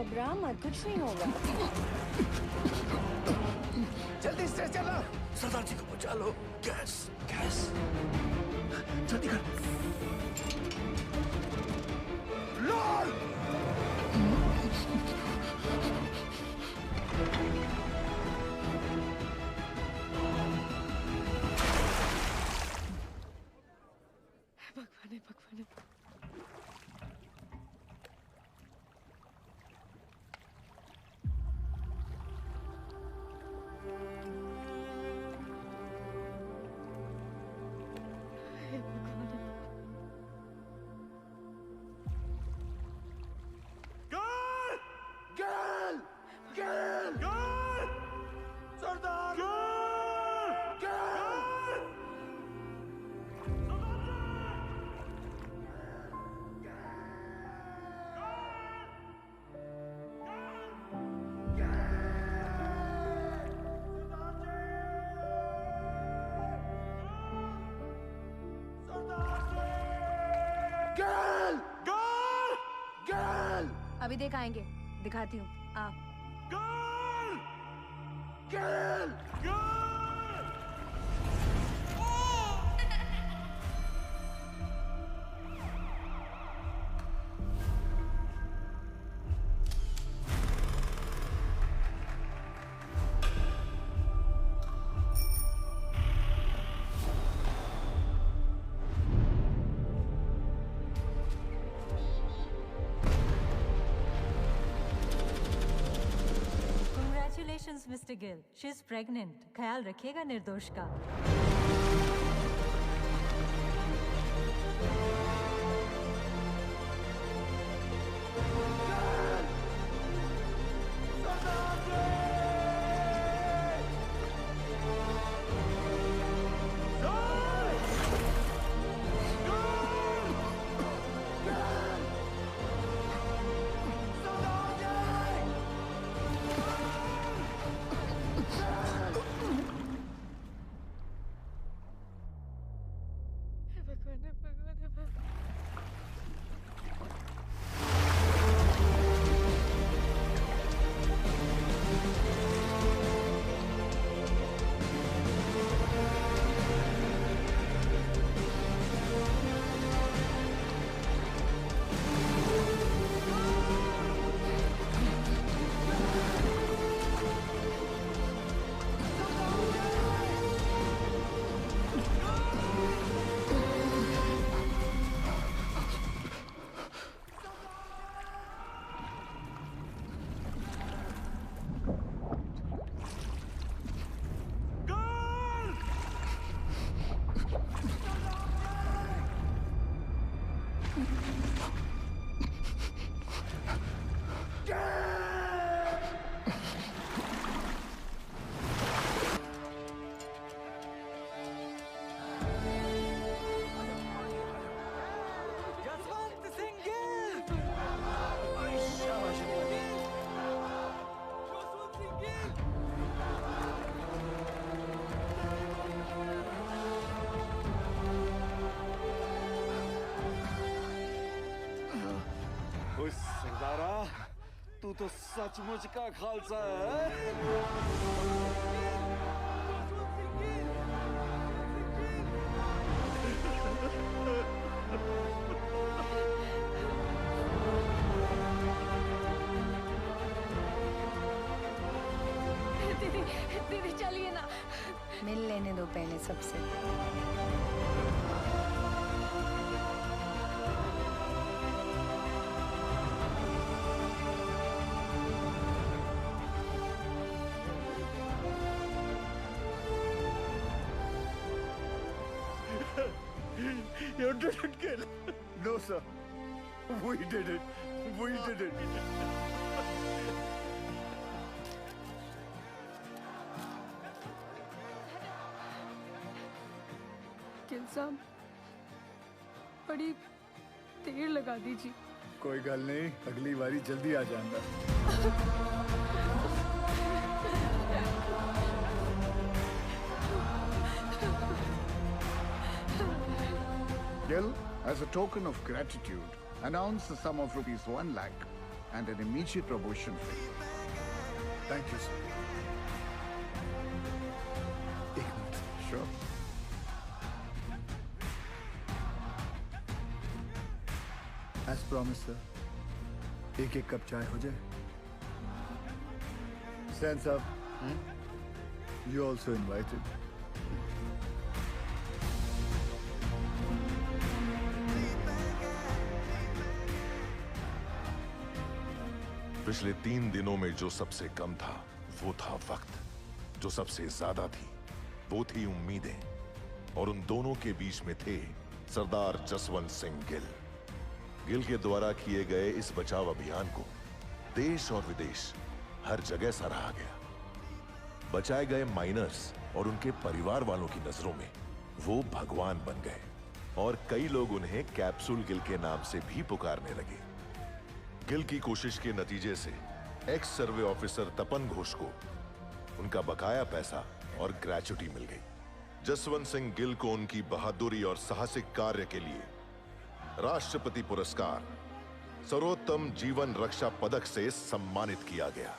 घबरा मत, कुछ नहीं होगा। जल्दी से चलो। सरदार जी को बचा लो। गैस गैस जल्दी कर। लॉर्ड भगवान भगवान। अभी देख आएंगे, दिखाती हूँ। आ Congratulations, Mr. Gill. She's pregnant. ख्याल रखिएगा निर्दोष का। सरदारा, तू तो सचमुच का खालसा है। दीदी दीदी चलिए ना। मिल लेने दो पहले सबसे। You didn't kill. No, sir. We did it. We did it. Gill साहब, बड़ी देर लगा दीजिए। कोई गल नहीं, अगली बारी जल्दी आ जाऊंगा। Gill, as a token of gratitude, announce the sum of ₹1 lakh and an immediate promotion for you. Thank you, sir. एक minute. Sure. As promised, sir. एक कप चाय हो जाए. Stands up. You also invited. पिछले 3 दिनों में जो सबसे कम था वो था वक्त. जो सबसे ज्यादा थी वो थी उम्मीदें. और उन दोनों के बीच में थे सरदार जसवंत सिंह गिल. गिल के द्वारा किए गए इस बचाव अभियान को देश और विदेश हर जगह सराहा गया. बचाए गए माइनर्स और उनके परिवार वालों की नजरों में वो भगवान बन गए और कई लोग उन्हें कैप्सूल गिल के नाम से भी पुकारने लगे. गिल की कोशिश के नतीजे से एक्स सर्वे ऑफिसर तपन घोष को उनका बकाया पैसा और ग्रेच्युटी मिल गई. जसवंत सिंह गिल को उनकी बहादुरी और साहसिक कार्य के लिए राष्ट्रपति पुरस्कार सर्वोत्तम जीवन रक्षा पदक से सम्मानित किया गया.